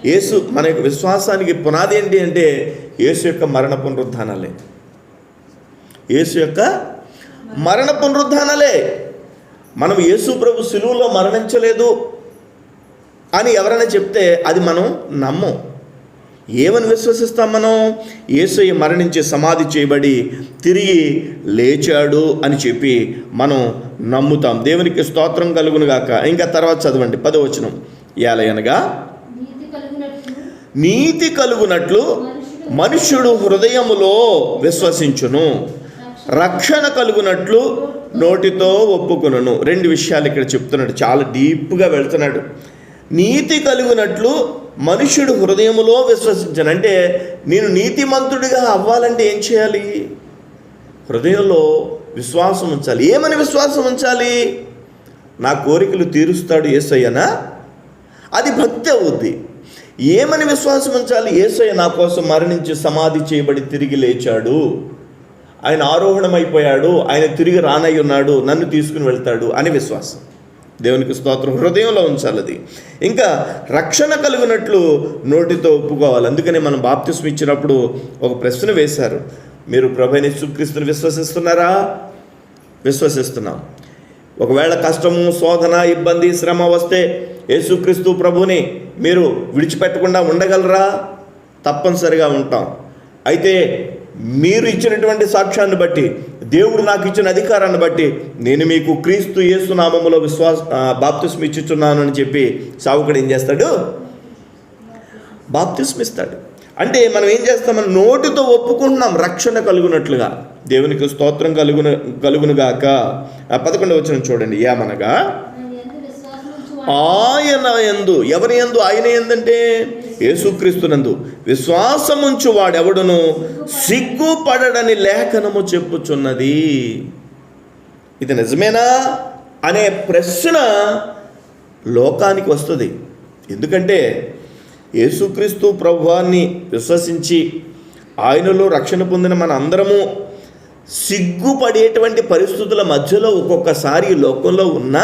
యేసు మన యొక్క విశ్వాసానికి పునాది ఏంటి అంటే యేసు యొక్క మరణ పునరుద్ధానాలే. యేసు యొక్క మరణ పునరుద్ధానాలే. మనం యేసు ప్రభు సిలువలో మరణించలేదు అని ఎవరైనా చెప్తే అది మనం నమ్మం. ఏమని విశ్వసిస్తాం మనం? యేసయ్య మరణించి సమాధి చేయబడి తిరిగి లేచాడు అని చెప్పి మనం నమ్ముతాం. దేవునికి స్తోత్రం కలుగును గాక. ఇంకా తర్వాత చదవండి 10వ వచనం. ఏలయనగా నీతి కలుగునట్లు మనుష్యుడు హృదయములో విశ్వసించును, రక్షణ కలుగునట్లు నోటితో ఒప్పుకొనును. 2 విషయాలు ఇక్కడ చెప్తున్నాడు, చాలా డీప్గా వెళ్తున్నాడు. నీతి కలుగునట్లు మనుష్యుడు హృదయములో విశ్వసించను అంటే నేను నీతిమంతుడిగా అవ్వాలంటే ఏం చేయాలి? హృదయంలో విశ్వాసం ఉంచాలి. ఏమని విశ్వాసం ఉంచాలి? నా కోరికలు తీరుస్తాడు యేసయ్యనా? అది భక్తి అవుద్ది. ఏమని విశ్వాసం ఉంచాలి? యేసయ్య నా కోసం మరణించి సమాధి చేయబడి తిరిగి లేచాడు, ఆయన ఆరోహణమైపోయాడు, ఆయన తిరిగి రానై ఉన్నాడు, నన్ను తీసుకుని వెళ్తాడు అని విశ్వాసం. దేవునికి స్తోత్రం. హృదయంలో ఉంచాలి అది. ఇంకా రక్షణ కలిగినట్లు నోటితో ఒప్పుకోవాలి. అందుకని మనం బాప్తిస్మం ఇచ్చినప్పుడు ఒక ప్రశ్న వేశారు, మీరు ప్రభువైన యేసుక్రీస్తుని విశ్వసిస్తున్నారా? విశ్వసిస్తున్నాం. ఒకవేళ కష్టము, శోధన, ఇబ్బంది, శ్రమ వస్తే యేసుక్రీస్తు ప్రభుని మీరు విడిచిపెట్టకుండా ఉండగలరా? తప్పనిసరిగా ఉంటాం. అయితే మీరు ఇచ్చినటువంటి సాక్ష్యాన్ని బట్టి, దేవుడు నాకు ఇచ్చిన అధికారాన్ని బట్టి నేను మీకు క్రీస్తు యేసు నామములో బాప్తిస్మం ఇచ్చుచున్నాను అని చెప్పి సావుకుడు ఏం చేస్తాడు? బాప్తిస్మం ఇస్తాడు. అంటే మనం ఏం చేస్తామని నోటితో ఒప్పుకుంటున్నాం రక్షణ కలుగునట్లుగా. దేవునికి స్తోత్రం కలుగునుగాక. 11వ వచనం చూడండి. ఏమనగా ఆయన యందు, ఎవరి యందు? ఆయన యందంటే యేసుక్రీస్తునందు విశ్వాసముంచు వాడెవడును సిగ్గుపడడని లేఖనము చెప్పుచున్నది. ఇది నిజమేనా అనే ప్రశ్న లోకానికి వస్తుంది. ఎందుకంటే యేసుక్రీస్తు ప్రభువాన్ని విశ్వసించి ఆయనలో రక్షణ పొందిన మన అందరము సిగ్గుపడేటువంటి పరిస్థితుల మధ్యలో ఒక్కొక్కసారి లోకంలో ఉన్న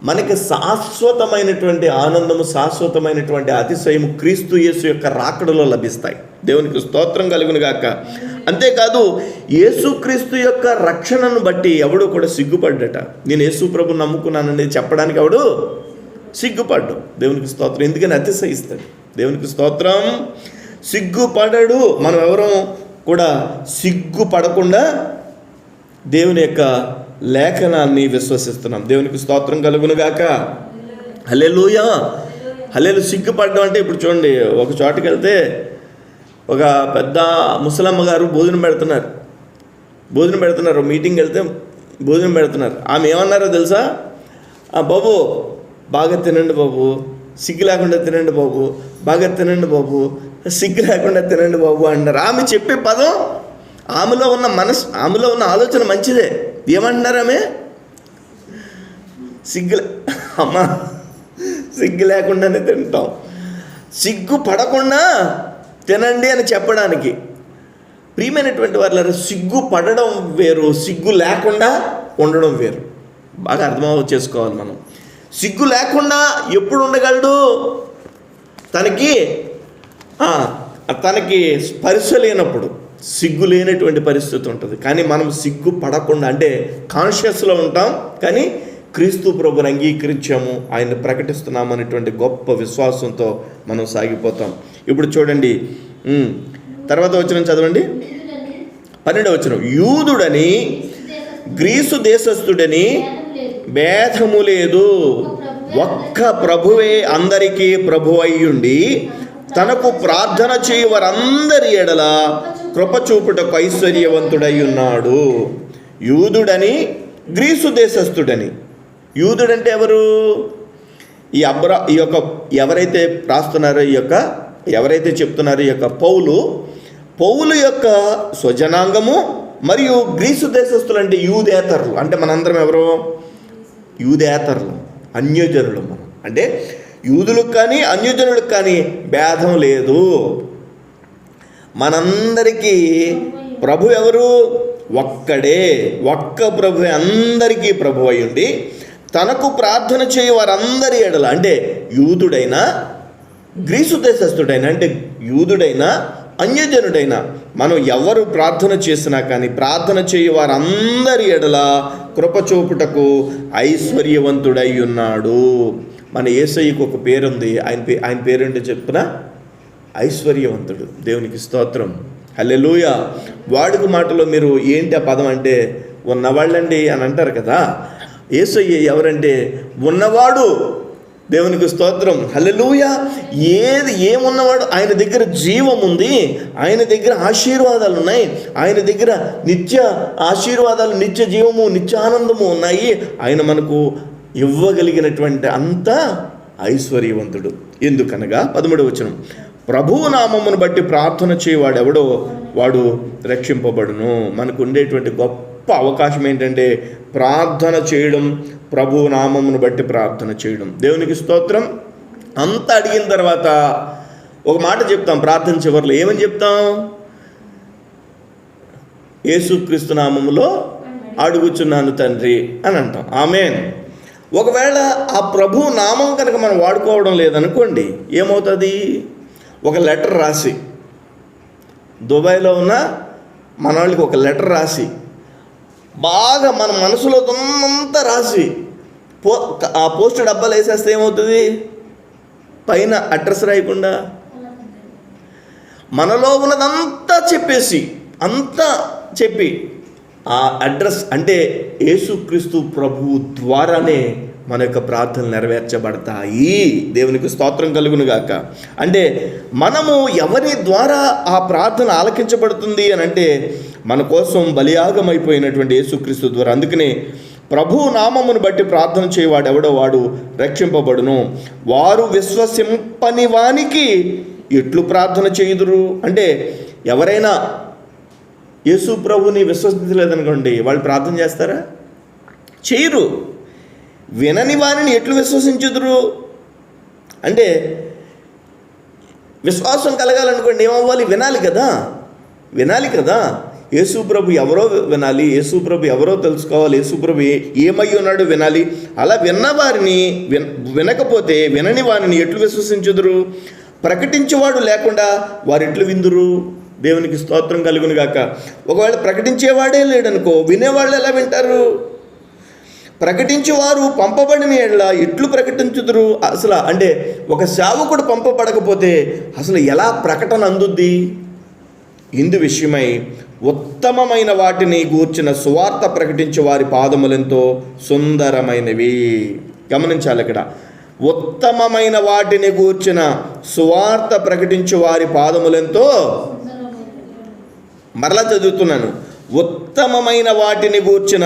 మనకి శాశ్వతమైనటువంటి ఆనందము, శాశ్వతమైనటువంటి అతిశయము క్రీస్తు యేసు యొక్క రాకడలో లభిస్తాయి. దేవునికి స్తోత్రం కలుగునుగాక. అంతేకాదు యేసుక్రీస్తు యొక్క రక్షణను బట్టి ఎవడు కూడా సిగ్గుపడ్డట. నేను యేసు ప్రభుని నమ్ముకున్నానని చెప్పడానికి ఎవడు సిగ్గుపడ్డు. దేవునికి స్తోత్రం. ఎందుకని అతిశయిస్తాడు. దేవునికి స్తోత్రం. సిగ్గుపడడు. మనం ఎవరూ కూడా సిగ్గుపడకుండా దేవుని యొక్క లేఖనాన్ని విశ్వసిస్తున్నాం. దేవునికి స్తోత్రం కలుగునుగాక. హల్లెలూయా. హల్లెలూయా. సిగ్గుపడడం అంటే ఇప్పుడు చూడండి, ఒక చోటుకి వెళ్తే ఒక పెద్ద ముసలమ్మ గారు భోజనం పెడుతున్నారు. మీటింగ్కి వెళ్తే భోజనం పెడుతున్నారు. ఆమె ఏమన్నారో తెలుసా? బాబు బాగా తినండి బాబు, సిగ్గు లేకుండా తినండి బాబు, బాగా తినండి బాబు, సిగ్గు లేకుండా తినండి బాబు అన్నారు. ఆమె చెప్పే పదం, ఆమెలో ఉన్న మనసు, ఆమెలో ఉన్న ఆలోచన మంచిదే. ఏమంటున్నారు ఆమె? అమ్మా సిగ్గు లేకుండానే తింటాం, సిగ్గు పడకుండా తినండి అని చెప్పడానికి. ప్రియమైనటువంటి వారు, సిగ్గు పడడం వేరు, సిగ్గు లేకుండా ఉండడం వేరు. బాగా అర్థం చేసుకోవాలి మనం. సిగ్గు లేకుండా ఎప్పుడు ఉండగలడు? తనకి స్పర్శ లేనప్పుడు సిగ్గు లేనటువంటి పరిస్థితి ఉంటుంది. కానీ మనం సిగ్గు పడకుండా, అంటే కాన్షియస్లో ఉంటాం, కానీ క్రీస్తు ప్రభుని అంగీకరించాము, ఆయన ప్రకటిస్తున్నాము అనేటువంటి గొప్ప విశ్వాసంతో మనం సాగిపోతాం. ఇప్పుడు చూడండి, తర్వాత వచనం చదవండి. 12వ వచనం. యూదుడని గ్రీసు దేశస్థుడని భేదము లేదు, ఒక్క ప్రభువే అందరికీ ప్రభువయ్యుండి తనకు ప్రార్థన చేయ వారందరి ఎడల కృపచూపుటకు ఐశ్వర్యవంతుడై ఉన్నాడు. యూదుడని గ్రీసు దేశస్థుడని. యూదుడంటే ఎవరు? ఈ యొక్క ఎవరైతే రాస్తున్నారో, ఎవరైతే చెప్తున్నారో ఈ యొక్క పౌలు యొక్క స్వజనాంగము మరియు గ్రీసు దేశస్థులు అంటే యూదేతరులు. అంటే మనందరం ఎవరు? యూదేతరులు, అన్యజనులు. మనం అంటే యూదులకు కానీ అన్యజనులకు కానీ భేదం లేదు. మనందరికీ ప్రభు ఎవరు? ఒక్కడే, ఒక్క ప్రభు, అందరికీ ప్రభు అయ్యుండి తనకు ప్రార్థన చేయ వారందరి ఎడల, అంటే యూదుడైనా గ్రీసు దేశస్థుడైనా, అంటే యూదుడైనా అన్యజనుడైనా, మనం ఎవరు ప్రార్థన చేసినా కానీ ప్రార్థన చేయ వారందరి ఎడల కృపచూపుటకు ఐశ్వర్యవంతుడై ఉన్నాడు. మన యేసయ్యకు ఒక పేరుంది. ఆయన పేరేంటో చెప్పున, ఐశ్వర్యవంతుడు. దేవునికి స్తోత్రం, హల్లెలూయా. వాడుక మాటలో మీరు ఏంటి ఆ పదం అంటే ఉన్నవాళ్ళండి అని అంటారు కదా. యేసయ్య ఎవరంటే ఉన్నవాడు. దేవునికి స్తోత్రం, హల్లెలూయా. ఏమున్నవాడు? ఆయన దగ్గర జీవం ఉంది, ఆయన దగ్గర ఆశీర్వాదాలు ఉన్నాయి, ఆయన దగ్గర నిత్య ఆశీర్వాదాలు, నిత్య జీవము, నిత్య ఆనందము ఉన్నాయి. ఆయన మనకు ఇవ్వగలిగినటువంటి అంత ఐశ్వర్యవంతుడు. ఎందుకనగా 13వ వచనం, ప్రభువు నామమును బట్టి ప్రార్థన చేయవాడెవడో వాడు రక్షింపబడును. మనకు ఉండేటువంటి గొప్ప అవకాశం ఏంటంటే ప్రార్థన చేయడం, ప్రభు నామమును బట్టి ప్రార్థన చేయడం. దేవునికి స్తోత్రం. అంతా అడిగిన తర్వాత ఒక మాట చెప్తాం ప్రార్థన చివరిలో. ఏమని చెప్తాం? యేసుక్రీస్తు నామములో అడుగుచున్నాను తండ్రి అని అంటాం. ఆమేన్. ఒకవేళ ఆ ప్రభు నామం కనుక మనం వాడుకోవడం లేదనుకోండి, ఏమవుతుంది? ఒక లెటర్ రాసి, దుబాయ్లో ఉన్న మన వాళ్ళకి ఒక లెటర్ రాసి, బాగా మన మనసులో ఉన్నంతా రాసి ఆ పోస్ట్ డబ్బాలు వేసేస్తే ఏమవుతుంది? పైన అడ్రస్ రాయకుండా మనలో ఉన్నదంతా చెప్పేసి, అంతా చెప్పి ఆ అడ్రస్, అంటే యేసుక్రీస్తు ప్రభువు ద్వారానే మన యొక్క ప్రార్థనలు నెరవేర్చబడతాయి. దేవునికి స్తోత్రం కలుగును గాక. అంటే మనము ఎవరి ద్వారా ఆ ప్రార్థన ఆలకించబడుతుంది అని అంటే మన కోసం బలియాగమైపోయినటువంటి యేసుక్రీస్తు ద్వారా. అందుకనే ప్రభు నామమును బట్టి ప్రార్థన చేయవాడెవడో వాడు రక్షింపబడును. వారు విశ్వసింపని వానికి ఎట్లు ప్రార్థన చేయుదురు? అంటే ఎవరైనా యేసు ప్రభుని విశ్వసించలేదనుకోండి, వాళ్ళు ప్రార్థన చేస్తారా? చేయరు. వినని వారిని ఎట్లు విశ్వసించుదురు? అంటే విశ్వాసం కలగాలనుకోండి ఏమవ్వాలి? వినాలి కదా. యేసు ప్రభు ఎవరో వినాలి, యేసు ప్రభు ఎవరో తెలుసుకోవాలి, యేసు ప్రభు ఏమై ఉన్నాడో వినాలి. అలా విన్నవారిని వినకపోతే వినని వారిని ఎట్లు విశ్వసించుదురు? ప్రకటించేవాడు లేకుండా వారు ఎట్లు విందురు? దేవునికి స్తోత్రం కలుగును గాక. ఒకవేళ ప్రకటించేవాడే లేడనుకో, వినేవాళ్ళు ఎలా వింటారు? ప్రకటించేవారు పంపబడిన ఎడల ఎట్లు ప్రకటించుదురు? అసలు అంటే ఒక సేవకుడు పంపబడకపోతే అసలు ఎలా ప్రకటన అందుద్ది? ఇందు విషయమై ఉత్తమమైన వాటిని గూర్చిన సువార్త ప్రకటించే వారి పాదములెంతో సుందరమైనవి. గమనించాలి ఇక్కడ, ఉత్తమమైన వాటిని గూర్చిన సువార్త ప్రకటించే వారి పాదములెంతో, మరలా చదువుతున్నాను, ఉత్తమమైన వాటిని గూర్చిన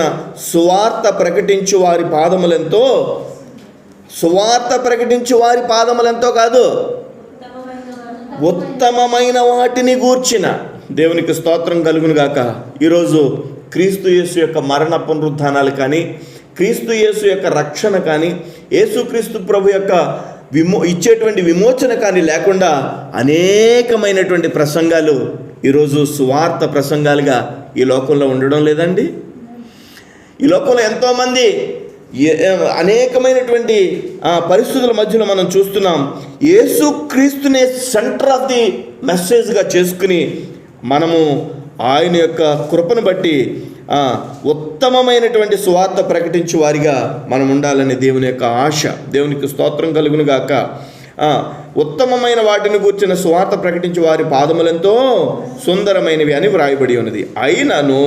సువార్త ప్రకటించు వారి పాదములెంతో, సువార్త ప్రకటించు వారి పాదములెంతో కాదు, ఉత్తమమైన వాటిని గూర్చిన. దేవునికి స్తోత్రం కలుగును గాక. ఈరోజు క్రీస్తు యేసు యొక్క మరణ పునరుద్ధానాలు కానీ, క్రీస్తు యేసు యొక్క రక్షణ కానీ, యేసుక్రీస్తు ప్రభు యొక్క ఇచ్చేటువంటి విమోచన కానీ లేకుండా అనేకమైనటువంటి ప్రసంగాలు ఈరోజు సువార్త ప్రసంగాలుగా ఈ లోకంలో ఉండడం లేదండి. ఈ లోకంలో ఎంతోమంది అనేకమైనటువంటి పరిస్థితుల మధ్యలో మనం చూస్తున్నాం. యేసుక్రీస్తునే సెంటర్ ఆఫ్ ది మెసేజ్గా చేసుకుని మనము ఆయన యొక్క కృపను బట్టి ఉత్తమమైనటువంటి సువార్త ప్రకటించే వారిగా మనం ఉండాలని దేవుని యొక్క ఆశ. దేవునికి స్తోత్రం కలుగును గాక. ఉత్తమమైన వాటిని గూర్చిన సువార్త ప్రకటించే వారి పాదములెంతో సుందరమైనవి అని వ్రాయబడి ఉన్నది. అయినను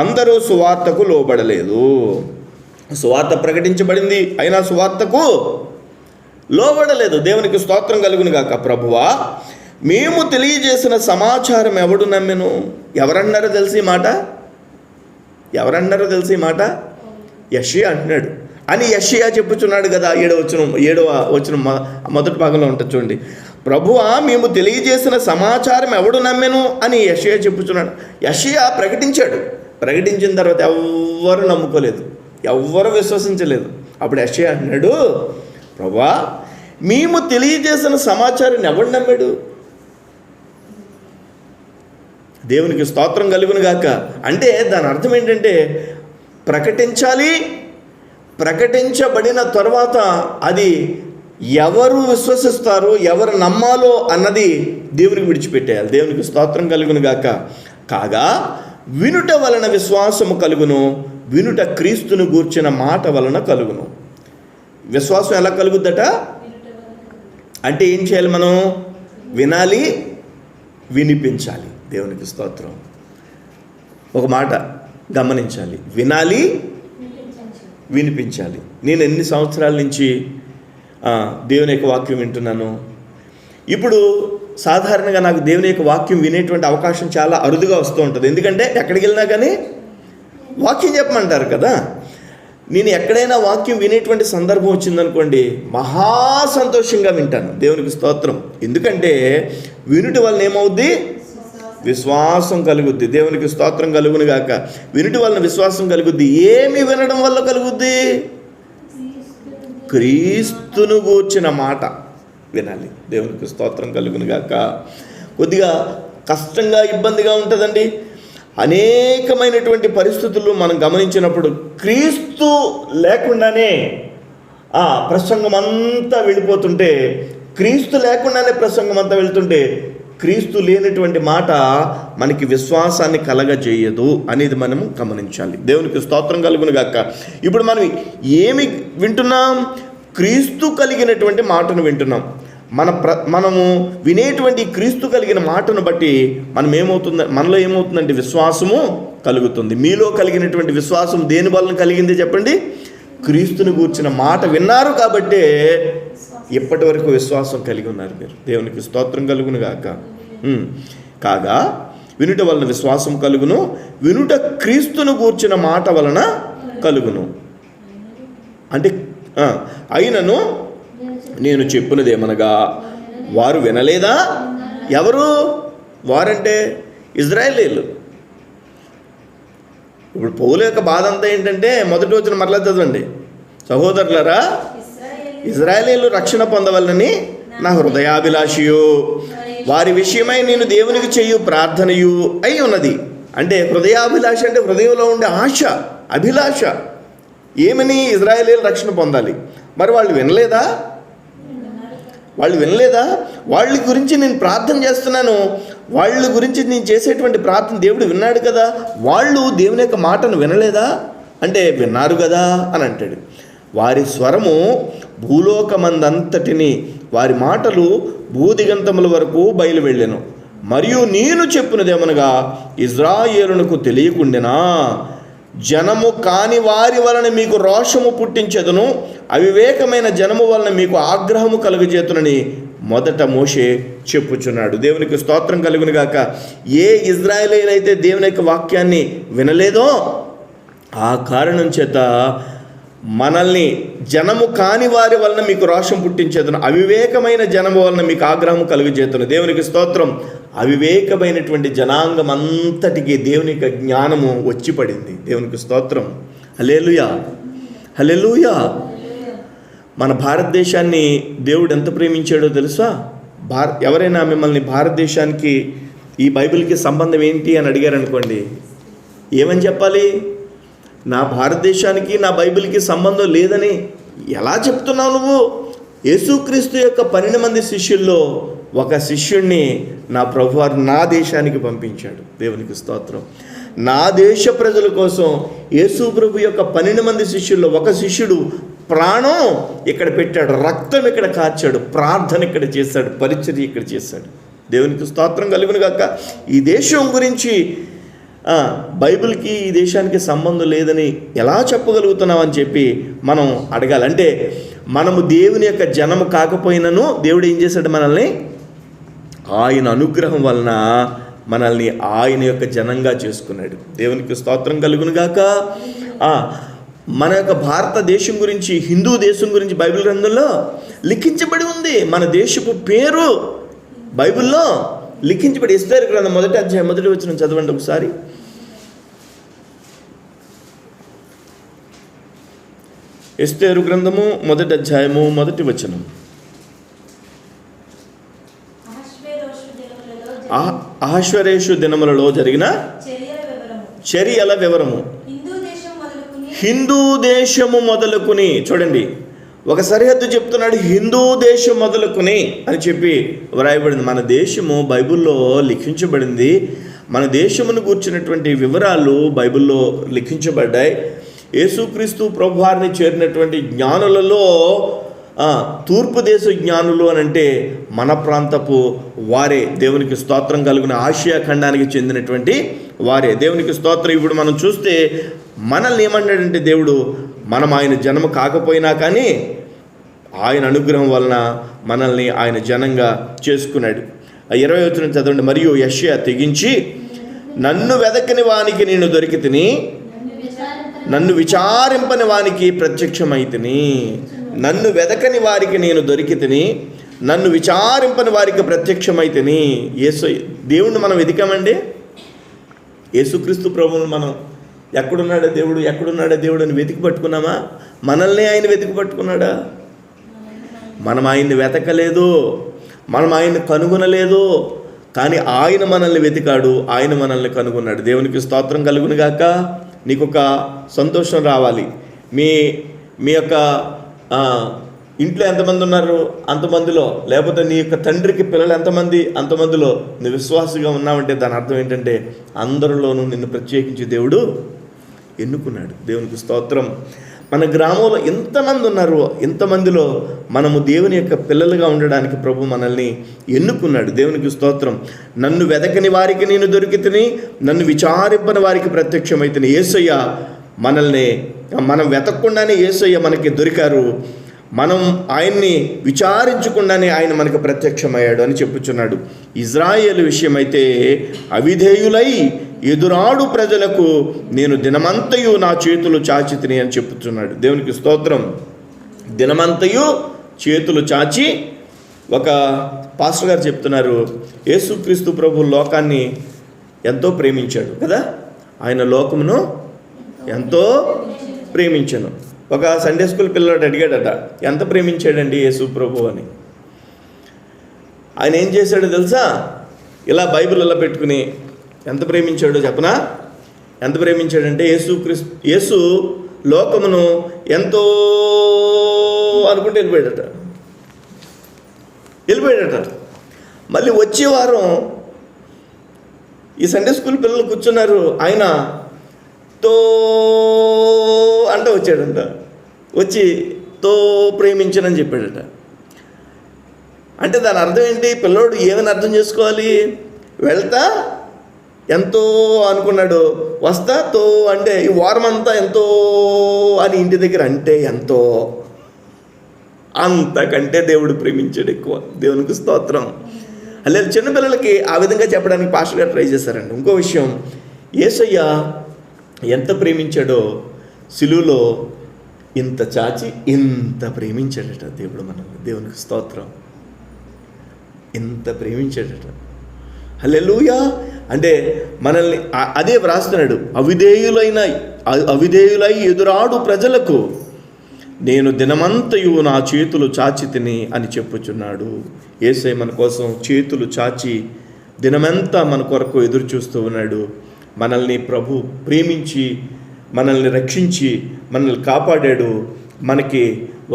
అందరూ సువార్తకు లోబడలేదు. సువార్త ప్రకటించబడింది, అయినా సువార్తకు లోబడలేదు. దేవునికి స్తోత్రం కలుగును గాక. ప్రభువా, మేము తెలియజేసిన సమాచారం ఎవడు నమ్మెను? ఎవరన్నారో తెలిసి మాట? యెషయా అంటున్నాడు అని యెషయా చెప్పుచున్నాడు కదా. 7వ వచనం మొదటి భాగంలో ఉంటుంది చూడండి. ప్రభువా, మేము తెలియజేసిన సమాచారం ఎవడు నమ్మెను అని యెషయా చెప్పుచున్నాడు. యెషయా ప్రకటించాడు. ప్రకటించిన తర్వాత ఎవ్వరు నమ్ముకోలేదు, ఎవ్వరు విశ్వసించలేదు. అప్పుడు యెషయా అంటున్నాడు, ప్రభువా, మేము తెలియజేసిన సమాచారాన్ని ఎవడు నమ్మాడు? దేవునికి స్తోత్రం కలుగును గాక. అంటే దాని అర్థం ఏంటంటే ప్రకటించాలి, ప్రకటించబడిన తర్వాత అది ఎవరు విశ్వసిస్తారో, ఎవరు నమ్మాలో అన్నది దేవునికి విడిచిపెట్టేయాలి. దేవునికి స్తోత్రం కలుగును గాక. కాగా వినుట వలన విశ్వాసము కలుగును, వినుట క్రీస్తును గూర్చిన మాట వలన కలుగును. విశ్వాసం ఎలా కలుగుద్దట అంటే ఏం చేయాలి? మనం వినాలి, వినిపించాలి. దేవునికి స్తోత్రం. ఒక మాట గమనించాలి, వినాలి, వినిపించాలి. నేను ఎన్ని సంవత్సరాల నుంచి దేవుని యొక్క వాక్యం వింటున్నాను. ఇప్పుడు సాధారణంగా నాకు దేవుని యొక్క వాక్యం వినేటువంటి అవకాశం చాలా అరుదుగా వస్తూ ఉంటుంది. ఎందుకంటే ఎక్కడికి వెళ్ళినా కానీ వాక్యం చెప్పమంటారు కదా. నేను ఎక్కడైనా వాక్యం వినేటువంటి సందర్భం వచ్చిందనుకోండి, మహా సంతోషంగా వింటాను. దేవునికి స్తోత్రం. ఎందుకంటే వినుట వలన ఏమవుద్ది? విశ్వాసం కలుగుద్ది. దేవునికి స్తోత్రం కలుగును గాక. వినుట వలన విశ్వాసం కలుగుద్ది. ఏమి వినడం వల్ల కలుగుద్ది? క్రీస్తును గూర్చిన మాట వినాలి. దేవునికి స్తోత్రం కలుగును గాక. కొద్దిగా కష్టంగా, ఇబ్బందిగా ఉంటుందండి. అనేకమైనటువంటి పరిస్థితులు మనం గమనించినప్పుడు క్రీస్తు లేకుండానే ప్రసంగం అంతా వెళ్ళిపోతుంటే, క్రీస్తు లేకుండానే ప్రసంగం అంతా వెళ్తుంటే, క్రీస్తు లేనటువంటి మాట మనకి విశ్వాసాన్ని కలగజేయదు అనేది మనం గమనించాలి. దేవునికి స్తోత్రం కలుగును గాక. ఇప్పుడు మనం ఏమి వింటున్నాం? క్రీస్తు కలిగినటువంటి మాటను వింటున్నాం. మనము వినేటువంటి క్రీస్తు కలిగిన మాటను బట్టి మనలో ఏమవుతుందంటే విశ్వాసము కలుగుతుంది. మీలో కలిగినటువంటి విశ్వాసం దేని వలన కలిగింది చెప్పండి? క్రీస్తుని గూర్చిన మాట విన్నారు కాబట్టే ఇప్పటి వరకు విశ్వాసం కలిగి ఉన్నారు మీరు. దేవునికి స్తోత్రం కలుగును గాక. కాగా వినుట వలన విశ్వాసం కలుగును, వినుట క్రీస్తును గూర్చిన మాట వలన కలుగును. అంటే అయినను నేను చెప్పినదేమనగా వారు వినలేదా? ఎవరు వారంటే ఇజ్రాయేలీలు. ఇప్పుడు పౌలు యొక్క బాధ అంతా ఏంటంటే, మొదటి వచ్చిన మరలా చదవండి. సహోదరులారా, ఇజ్రాయేలీలు రక్షణ పొందవలనని నా హృదయాభిలాషయు, వారి విషయమై నేను దేవునికి చేయు ప్రార్థనయు అయి ఉన్నది. అంటే హృదయాభిలాష అంటే హృదయంలో ఉండే ఆశ, అభిలాష. ఏమని? ఇజ్రాయేలీలు రక్షణ పొందాలి. మరి వాళ్ళు వినలేదా? వాళ్ళ గురించి నేను ప్రార్థన చేస్తున్నాను. వాళ్ళ గురించి నేను చేసేటువంటి ప్రార్థన దేవుడు విన్నాడు కదా. వాళ్ళు దేవుని యొక్క మాటను వినలేదా అంటే విన్నారు కదా అని అంటాడు. వారి స్వరము భూలోకమందంతటిని, వారి మాటలు భూదిగంతముల వరకు బయలు వెళ్ళెను. మరియు నేను చెప్పినదేమనగా ఇజ్రాయేలునకు తెలియకుండెనా, జనము కాని వారి వలన మీకు రోషము పుట్టించెదను, అవివేకమైన జనము వలన మీకు ఆగ్రహము కలుగజేతునని మొదట మోషే చెప్పుచున్నాడు. దేవునికి స్తోత్రం కలుగును గాక. ఏ ఇజ్రాయేలీలైతే దేవుని యొక్క వాక్యాన్ని వినలేదో ఆ కారణం చేత మనల్ని జనము కాని వారి వలన మీకు రోషం పుట్టించేదను, అవివేకమైన జనము వలన మీకు ఆగ్రహం కలుగజేతును. దేవునికి స్తోత్రం. అవివేకమైనటువంటి జనాంగం అంతటికి దేవుని యొక్క జ్ఞానము వచ్చి పడింది. దేవునికి స్తోత్రం. హల్లెలూయా, హల్లెలూయా. మన భారతదేశాన్ని దేవుడు ఎంత ప్రేమించాడో తెలుసా? ఎవరైనా మిమ్మల్ని భారతదేశానికి ఈ బైబిల్కి సంబంధం ఏంటి అని అడిగారనుకోండి, ఏమని చెప్పాలి? నా భారతదేశానికి నా బైబిల్కి సంబంధం లేదని ఎలా చెప్తున్నావు నువ్వు? యేసుక్రీస్తు యొక్క 12 మంది శిష్యుల్లో ఒక శిష్యుణ్ణి నా ప్రభువారు నా దేశానికి పంపించాడు. దేవునికి స్తోత్రం. నా దేశ ప్రజల కోసం యేసు ప్రభు యొక్క 12 మంది శిష్యుల్లో ఒక శిష్యుడు ప్రాణం ఇక్కడ పెట్టాడు, రక్తం ఇక్కడ కార్చాడు, ప్రార్థన ఇక్కడ చేశాడు, పరిచర్య ఇక్కడ చేశాడు. దేవునికి స్తోత్రం కలుగును గాక. ఈ దేశం గురించి బైబిల్కి ఈ దేశానికి సంబంధం లేదని ఎలా చెప్పగలుగుతున్నామని చెప్పి మనం అడగాలి. అంటే మనము దేవుని యొక్క జనము కాకపోయినను దేవుడు ఏం చేశాడు? మనల్ని ఆయన అనుగ్రహం వలన మనల్ని ఆయన యొక్క జనంగా చేసుకున్నాడు. దేవునికి స్తోత్రం కలుగును గాక. మన యొక్క భారతదేశం గురించి, హిందూ దేశం గురించి బైబిల్ గ్రంథంలో లిఖించబడి ఉంది. మన దేశపు పేరు బైబిల్లో లిఖించబడి. ఎస్తేరు గ్రంథం 1వ అధ్యాయం 1వ వచనం చదవండి ఒకసారి. ఎస్తేరు గ్రంథము 1వ అధ్యాయము 1వ వచనం. అహశ్వరేషు దినములలో జరిగిన చర్యల వివరము. హిందూ దేశము మొదలుకుని, చూడండి ఒక సరిహద్దు చెప్తున్నాడు, హిందూ దేశం మొదలుకుని అని చెప్పి వ్రాయబడింది. మన దేశము బైబిల్లో లిఖించబడింది. మన దేశమును గూర్చినటువంటి వివరాలు బైబిల్లో లిఖించబడ్డాయి. యేసుక్రీస్తు ప్రభువారిని చేరినటువంటి జ్ఞానులలో తూర్పు దేశ జ్ఞానులు అని అంటే మన ప్రాంతపు వారే, దేవునికి స్తోత్రం కలుగున ఆసియా ఖండానికి చెందినటువంటి వారే. దేవునికి స్తోత్రం. ఇప్పుడు మనం చూస్తే మనల్ని ఏమన్నాడంటే దేవుడు, మనం ఆయన జన్మ కాకపోయినా కానీ ఆయన అనుగ్రహం వలన మనల్ని ఆయన జనంగా చేసుకున్నాడు. 20వ వచనం చదవండి. మరియు యెషయా తెగించి, నన్ను వెదకని వానికి నేను దొరికితిని, నన్ను విచారింపని వానికి ప్రత్యక్షమైతిని. నన్ను వెదకని వారికి నేను దొరికితిని, నన్ను విచారింపని వారికి ప్రత్యక్షమైతిని. దేవుణ్ణి మనం వెతికామండి. యేసుక్రీస్తు ప్రభువుని మనం ఎక్కడున్నాడా దేవుడు అని వెతికి పట్టుకున్నామా? మనల్ని ఆయన వెతికి పట్టుకున్నాడా? మనం ఆయన్ని వెతకలేదు, మనం ఆయన్ని కనుగొనలేదు, కానీ ఆయన మనల్ని వెతికాడు, ఆయన మనల్ని కనుగొన్నాడు. దేవునికి స్తోత్రం కలుగును గాక. నీకు ఒక సంతోషం రావాలి. మీ యొక్క ఇంట్లో ఎంతమంది ఉన్నారు అంతమందిలో, లేకపోతే నీ యొక్క తండ్రికి పిల్లలు ఎంతమంది అంతమందిలో నువ్వు విశ్వాసంగా ఉన్నావంటే దాని అర్థం ఏంటంటే అందరిలోనూ నిన్ను ప్రత్యేకించి దేవుడు ఎన్నుకున్నాడు. దేవునికి స్తోత్రం. మన గ్రామంలో ఎంతమంది ఉన్నారు, ఎంతమందిలో మనము దేవుని యొక్క పిల్లలుగా ఉండడానికి ప్రభు మనల్ని ఎన్నుకున్నాడు. దేవునికి స్తోత్రం. నన్ను వెదకని వారికి నేను దొరికితిని, నన్ను విచారింపని వారికి ప్రత్యక్షమైతిని. యేసయ్య మనం వెతకకుండానే యేసయ్య మనకి దొరికారు. మనం ఆయన్ని విచారించకుండానే ఆయన మనకు ప్రత్యక్షమయ్యాడు అని చెప్పుచున్నాడు. ఇజ్రాయేలు విషయమైతే అవిధేయులై ఎదురాడు ప్రజలకు నేను దినమంతయు నా చేతులు చాచితిని అని చెప్పుచున్నాడు. దేవునికి స్తోత్రం. దినమంతయు చేతులు చాచి, ఒక పాస్టర్ గారు చెప్తున్నారు, యేసుక్రీస్తు ప్రభు లోకాన్ని ఎంతో ప్రేమించాడు కదా, ఆయన లోకమును ఎంతో ప్రేమించాను. ఒక సండే స్కూల్ పిల్లవాడు అడిగాడట, ఎంత ప్రేమించాడండి యేసు ప్రభు అని. ఆయన ఏం చేశాడో తెలుసా? ఇలా బైబిల్ ఇలా పెట్టుకుని ఎంత ప్రేమించాడో చెప్పనా? ఎంత ప్రేమించాడంటే యేసు లోకమును ఎంతో అనుకుంటే వెళ్ళిపోయాడట. మళ్ళీ వచ్చే వారం ఈ సండే స్కూల్ పిల్లలు కూర్చున్నారు, ఆయన తో అంటే వచ్చాడంట. వచ్చి తో ప్రేమించనని చెప్పాడట. అంటే దాని అర్థం ఏంటి? పిల్లోడు ఏమని అర్థం చేసుకోవాలి? వెళ్తా ఎంతో అనుకున్నాడు, వస్తా తో అంటే ఈ వారం అంతా ఎంతో అని ఇంటి దగ్గర అంటే ఎంతో, అంతకంటే దేవుడు ప్రేమించాడు ఎక్కువ. దేవునికి స్తోత్రం. అలా చిన్నపిల్లలకి ఆ విధంగా చెప్పడానికి పాస్టర్ గారు ట్రై చేశారండి. ఇంకో విషయం, యేసయ్య ఎంత ప్రేమించాడో సిలువలో ఇంత చాచి ఇంత ప్రేమించాడట దేవుడు మనల్ని. దేవునికి స్తోత్రం. ఇంత ప్రేమించాడట. హల్లెలూయా. అంటే మనల్ని అదే వ్రాస్తున్నాడు, అవిధేయులై ఎదురాడు ప్రజలకు నేను దినమంతయు నా చేతులు చాచి తిని అని చెప్పుచున్నాడు. యేసయ్య మన కోసం చేతులు చాచి దినమంతా మన కొరకు ఎదురు చూస్తూ ఉన్నాడు. మనల్ని ప్రభు ప్రేమించి మనల్ని రక్షించి మనల్ని కాపాడాడు. మనకి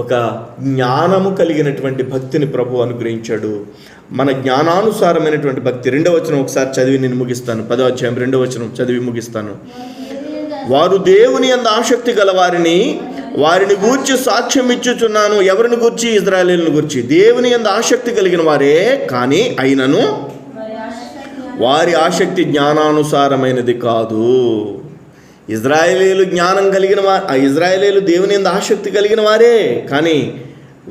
ఒక జ్ఞానము కలిగినటువంటి భక్తిని ప్రభు అనుగ్రహించాడు. మన జ్ఞానానుసారమైనటువంటి భక్తి. 2వ వచనం ఒకసారి చదివి నేను ముగిస్తాను. 10వ అధ్యాయం 2వ వచనం చదివి ముగిస్తాను. వారు దేవుని యందు ఆసక్తి గల వారిని గూర్చి సాక్ష్యం ఇచ్చుచున్నాను. ఎవరిని గూర్చి? ఇశ్రాయేలును గూర్చి. దేవుని యందు ఆసక్తి కలిగిన వారే, కానీ అయినను వారి ఆసక్తి జ్ఞానానుసారమైనది కాదు. ఇశ్రాయేలీయులు జ్ఞానం కలిగిన ఇశ్రాయేలీయులు దేవుని యందు ఆసక్తి కలిగిన వారే, కానీ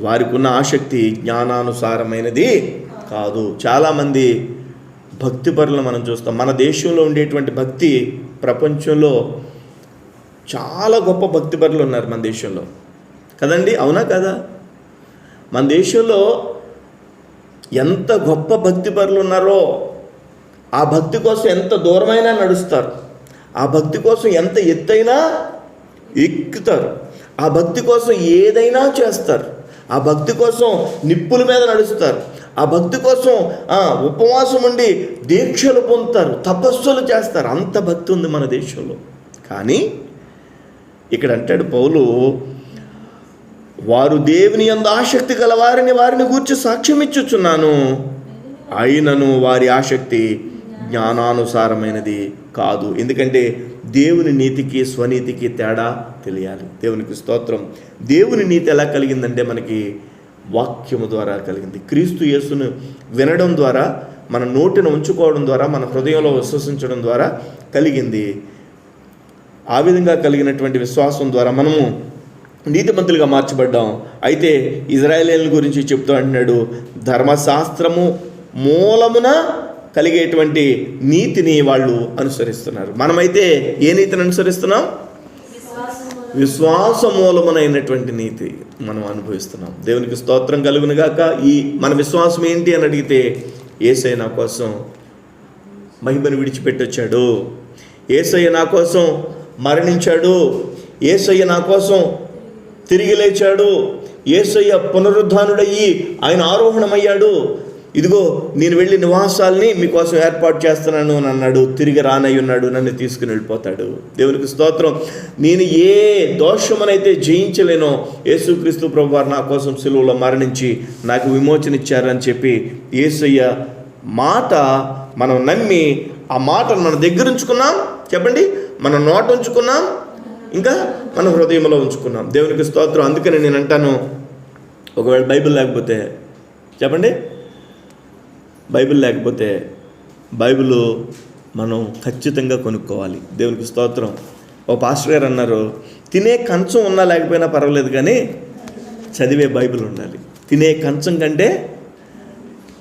వారికి ఉన్న ఆసక్తి జ్ఞానానుసారమైనది కాదు. చాలామంది భక్తిపరులు మనం చూస్తాం. మన దేశంలో ఉండేటువంటి భక్తి, ప్రపంచంలో చాలా గొప్ప భక్తిపరులు ఉన్నారు మన దేశంలో కదండి, అవునా కదా? మన దేశంలో ఎంత గొప్ప భక్తిపరులు ఉన్నారో ఆ భక్తి కోసం ఎంత దూరమైనా నడుస్తారు, ఆ భక్తి కోసం ఎంత ఎత్తైనా ఎక్కుతారు, ఆ భక్తి కోసం ఏదైనా చేస్తారు, ఆ భక్తి కోసం నిప్పుల మీద నడుస్తారు, ఆ భక్తి కోసం ఉపవాసం ఉండి దీక్షలు పొందుతారు, తపస్సులు చేస్తారు. అంత భక్తి ఉంది మన దేశంలో. కానీ ఇక్కడ అంటాడు పౌలు, వారు దేవుని యందు ఆసక్తి గల వారిని గూర్చి సాక్ష్యం ఇచ్చుచున్నాను, అయినను వారి ఆసక్తి జ్ఞానానుసారమైనది కాదు. ఎందుకంటే దేవుని నీతికి స్వనీతికి తేడా తెలియాలి. దేవునికి స్తోత్రం. దేవుని నీతి ఎలా కలిగిందంటే మనకి వాక్యము ద్వారా కలిగింది. క్రీస్తు యేసును వినడం ద్వారా, మన నోటిని ఉంచుకోవడం ద్వారా, మన హృదయంలో విశ్వసించడం ద్వారా కలిగింది. ఆ విధంగా కలిగినటువంటి విశ్వాసం ద్వారా మనము నీతిమంతులుగా మార్చబడ్డాం. అయితే ఇజ్రాయేలీయుల గురించి చెప్తూ అంటున్నాడు, ధర్మశాస్త్రము మూలమున కలిగేటువంటి నీతిని వాళ్ళు అనుసరిస్తున్నారు. మనమైతే ఏ నీతిని అనుసరిస్తున్నాం? విశ్వాస మూలమునైనటువంటి నీతి మనం అనుభవిస్తున్నాం. దేవునికి స్తోత్రం కలుగును గాక. ఈ మన విశ్వాసం ఏంటి అని అడిగితే, యేసయ్య నా కోసం మహిమను విడిచిపెట్టొచ్చాడు, యేసయ్య నా కోసం మరణించాడు, యేసయ్య నా కోసం తిరిగి లేచాడు, యేసయ్య పునరుద్ధానుడయ్యి ఆయన ఆరోహణమయ్యాడు, ఇదిగో నేను వెళ్ళి నివాసాలని మీకోసం ఏర్పాటు చేస్తున్నాను అని అన్నాడు, తిరిగి రానై ఉన్నాడు, నన్ను తీసుకుని వెళ్ళిపోతాడు. దేవునికి స్తోత్రం. నేను ఏ దోషమునైతే జయించలేనో యేసుక్రీస్తు ప్రభువారు నా కోసం సిలువలో మరణించి నాకు విమోచన ఇచ్చారని చెప్పి యేసయ్య మాట మనం నమ్మి ఆ మాటను మన దగ్గర ఉంచుకున్నాం. చెప్పండి, మన నోట ఉంచుకున్నాం, ఇంకా మన హృదయంలో ఉంచుకున్నాం. దేవునికి స్తోత్రం. అందుకని నేను అంటాను, ఒకవేళ బైబిల్ లేకపోతే, చెప్పండి, బైబిల్ లేకపోతే బైబిల్ మనం ఖచ్చితంగా కొనుక్కోవాలి. దేవునికి స్తోత్రం. ఓ పాస్టర్ గారు అన్నారు, తినే కంచం ఉన్నా లేకపోయినా పర్వాలేదు కానీ చదివే బైబిల్ ఉండాలి. తినే కంచం కంటే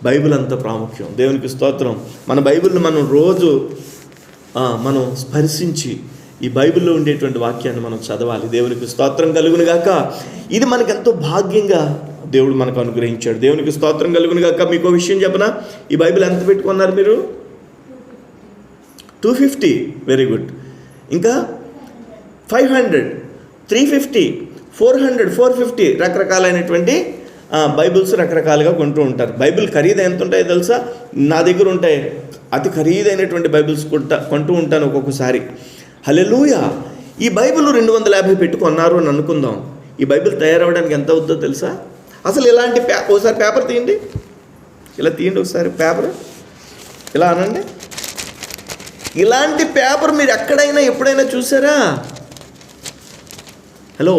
బైబిల్ అంత ప్రాముఖ్యం. దేవునికి స్తోత్రం. మన బైబిల్ని మనం రోజు మనం స్పర్శించి ఈ బైబిల్లో ఉండేటువంటి వాక్యాన్ని మనం చదవాలి. దేవునికి స్తోత్రం కలుగును గాక. ఇది మనకు ఎంతో భాగ్యంగా దేవుడు మనకు అనుగ్రహించాడు. దేవునికి స్తోత్రం కలుగును గాక. మీకు విషయం చెప్పనా, ఈ బైబిల్ ఎంత పెట్టుకున్నారు మీరు? 250. Very good. ఇంకా 500, 350, 400, 450 రకరకాలైనటువంటి బైబిల్స్ రకరకాలుగా కొంటూ ఉంటారు. బైబిల్ ఖరీదు ఎంత ఉంటాయో తెలుసా? నా దగ్గర ఉంటాయి. అతి ఖరీదైనటువంటి బైబిల్స్ కొంటూ ఉంటాను ఒక్కొక్కసారి. హల్లెలూయా. ఈ బైబిల్ 250 పెట్టుకున్నారు అని అనుకుందాం. ఈ బైబిల్ తయారవడానికి ఎంత అవుతుందో తెలుసా? అసలు ఇలాంటి ఒకసారి పేపర్ తీయండి, ఇలా తీయండి ఒకసారి పేపర్, ఇలా అనండి. ఇలాంటి పేపర్ మీరు ఎక్కడైనా ఎప్పుడైనా చూసారా? హలో,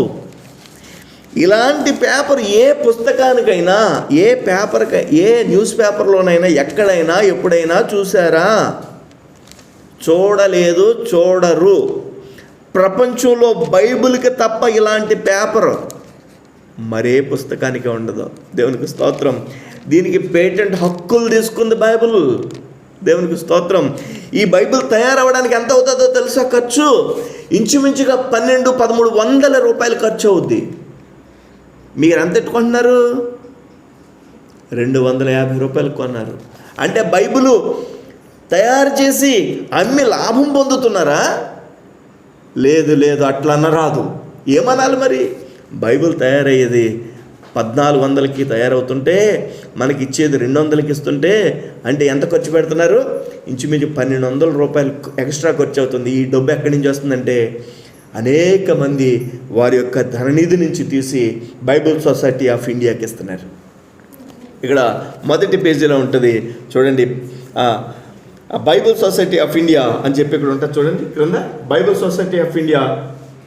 ఇలాంటి పేపర్ ఏ పుస్తకానికైనా, ఏ పేపర్కి, ఏ న్యూస్ పేపర్లోనైనా ఎక్కడైనా ఎప్పుడైనా చూసారా? చూడలేదు, చూడరు. ప్రపంచంలో బైబిల్కి తప్ప ఇలాంటి పేపర్ మరే పుస్తకానికి ఉండదు. దేవునికి స్తోత్రం. దీనికి పేటెంట్ హక్కులు తీసుకుంది బైబిల్. దేవునికి స్తోత్రం. ఈ బైబిల్ తయారవడానికి ఎంత అవుతుందో తెలుసా? ఖర్చు ఇంచుమించుగా 1200-1300 రూపాయలు ఖర్చు అవుద్ది. మీరు ఎంత ఎట్టుకుంటున్నారు? 250 రూపాయలు కొన్నారు. అంటే బైబిలు తయారు చేసి అమ్మి లాభం పొందుతున్నారా? లేదు లేదు, అట్లా అనరాదు. ఏమనాలి మరి? బైబిల్ తయారయ్యేది 1400కి తయారవుతుంటే మనకి ఇచ్చేది 200కి ఇస్తుంటే, అంటే ఎంత ఖర్చు పెడుతున్నారు? ఇంచుమించు 1200 రూపాయలు ఎక్స్ట్రా ఖర్చు అవుతుంది. ఈ డబ్బు ఎక్కడి నుంచి వస్తుందంటే అనేక మంది వారి యొక్క ధననిధి నుంచి తీసి బైబిల్ సొసైటీ ఆఫ్ ఇండియాకి ఇస్తున్నారు. ఇక్కడ మొదటి పేజీలో ఉంటుంది చూడండి, బైబిల్ సొసైటీ ఆఫ్ ఇండియా అని చెప్పి ఇక్కడ ఉంటుంది చూడండి. క్రింద బైబిల్ సొసైటీ ఆఫ్ ఇండియా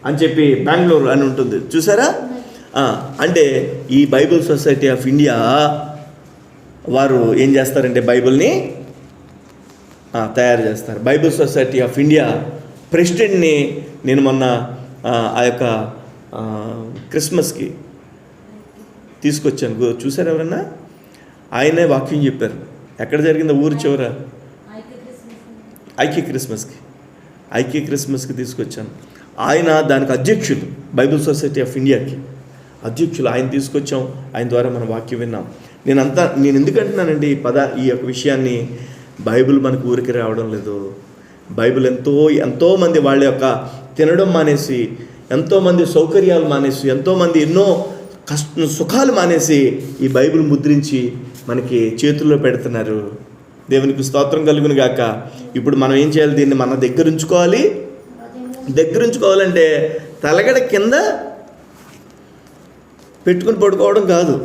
అని చెప్పి బెంగళూరు అని ఉంటుంది, చూసారా? అంటే ఈ బైబిల్ సొసైటీ ఆఫ్ ఇండియా వారు ఏం చేస్తారంటే బైబిల్ని తయారు చేస్తారు. బైబిల్ సొసైటీ ఆఫ్ ఇండియా ప్రెసిడెంట్ని నేను మొన్న ఆ యొక్క క్రిస్మస్కి తీసుకొచ్చాను. చూసారు ఎవరన్నా? ఆయనే వాక్యం చెప్పారు. ఎక్కడ జరిగిందో ఊరు చివర ఐక్య క్రిస్మస్కి తీసుకొచ్చాను. ఆయన దానికి అధ్యక్షులు, బైబిల్ సొసైటీ ఆఫ్ ఇండియాకి అధ్యక్షులు. ఆయన తీసుకొచ్చాం, ఆయన ద్వారా మనం వాక్యం విన్నాం. నేను ఎందుకంటున్నానండి ఈ యొక్క విషయాన్ని, బైబిల్ మనకు ఊరికి రావడం లేదు. బైబిల్ ఎంతోమంది వాళ్ళ యొక్క తినడం మానేసి, ఎంతోమంది సౌకర్యాలు మానేసి, ఎంతోమంది ఎన్నో సుఖాలు మానేసి ఈ బైబిల్ ముద్రించి మనకి చేతుల్లో పెడుతున్నారు. దేవునికి స్తోత్రం కలుగును గాక. ఇప్పుడు మనం ఏం చేయాలి? దీన్ని మన దగ్గర ఉంచుకోవాలి. దగ్గర ఉంచుకోవాలంటే తలగడ కింద పెట్టుకుని పడుకోవడం కాదు,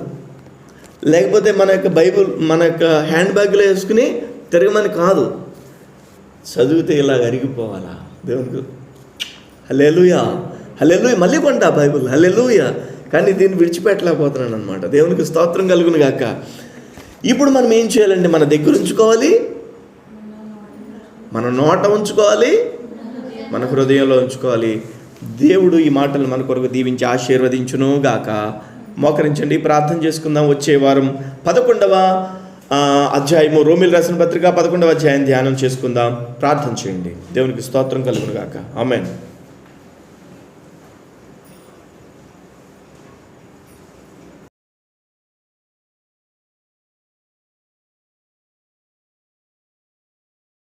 లేకపోతే మన యొక్క బైబిల్ మన యొక్క హ్యాండ్ బ్యాగ్లో వేసుకుని తిరగమని కాదు. చదివితే ఇలా అరిగిపోవాలా? దేవునికి హల్లెలూయా, హల్లెలూయా. మళ్ళీ కొంటా బైబిల్, హల్లెలూయా. కానీ దీన్ని విడిచిపెట్టలేకపోతున్నాను అనమాట. దేవునికి స్తోత్రం కలుగును గాక. ఇప్పుడు మనం ఏం చేయాలండి? మన దగ్గర ఉంచుకోవాలి, మన నోట ఉంచుకోవాలి, మన హృదయంలో ఉంచుకోవాలి. దేవుడు ఈ మాటలు మన కొరకు దీవించి ఆశీర్వదించును గాక. మోకరించండి, ప్రార్థన చేసుకుందాం. వచ్చే వారం 11వ అధ్యాయము, రోమిల్ రాసిన పత్రిక 11వ అధ్యాయం ధ్యానం చేసుకుందాం. ప్రార్థన చేయండి. దేవునికి స్తోత్రం కలుగును గాక. ఆమేన్.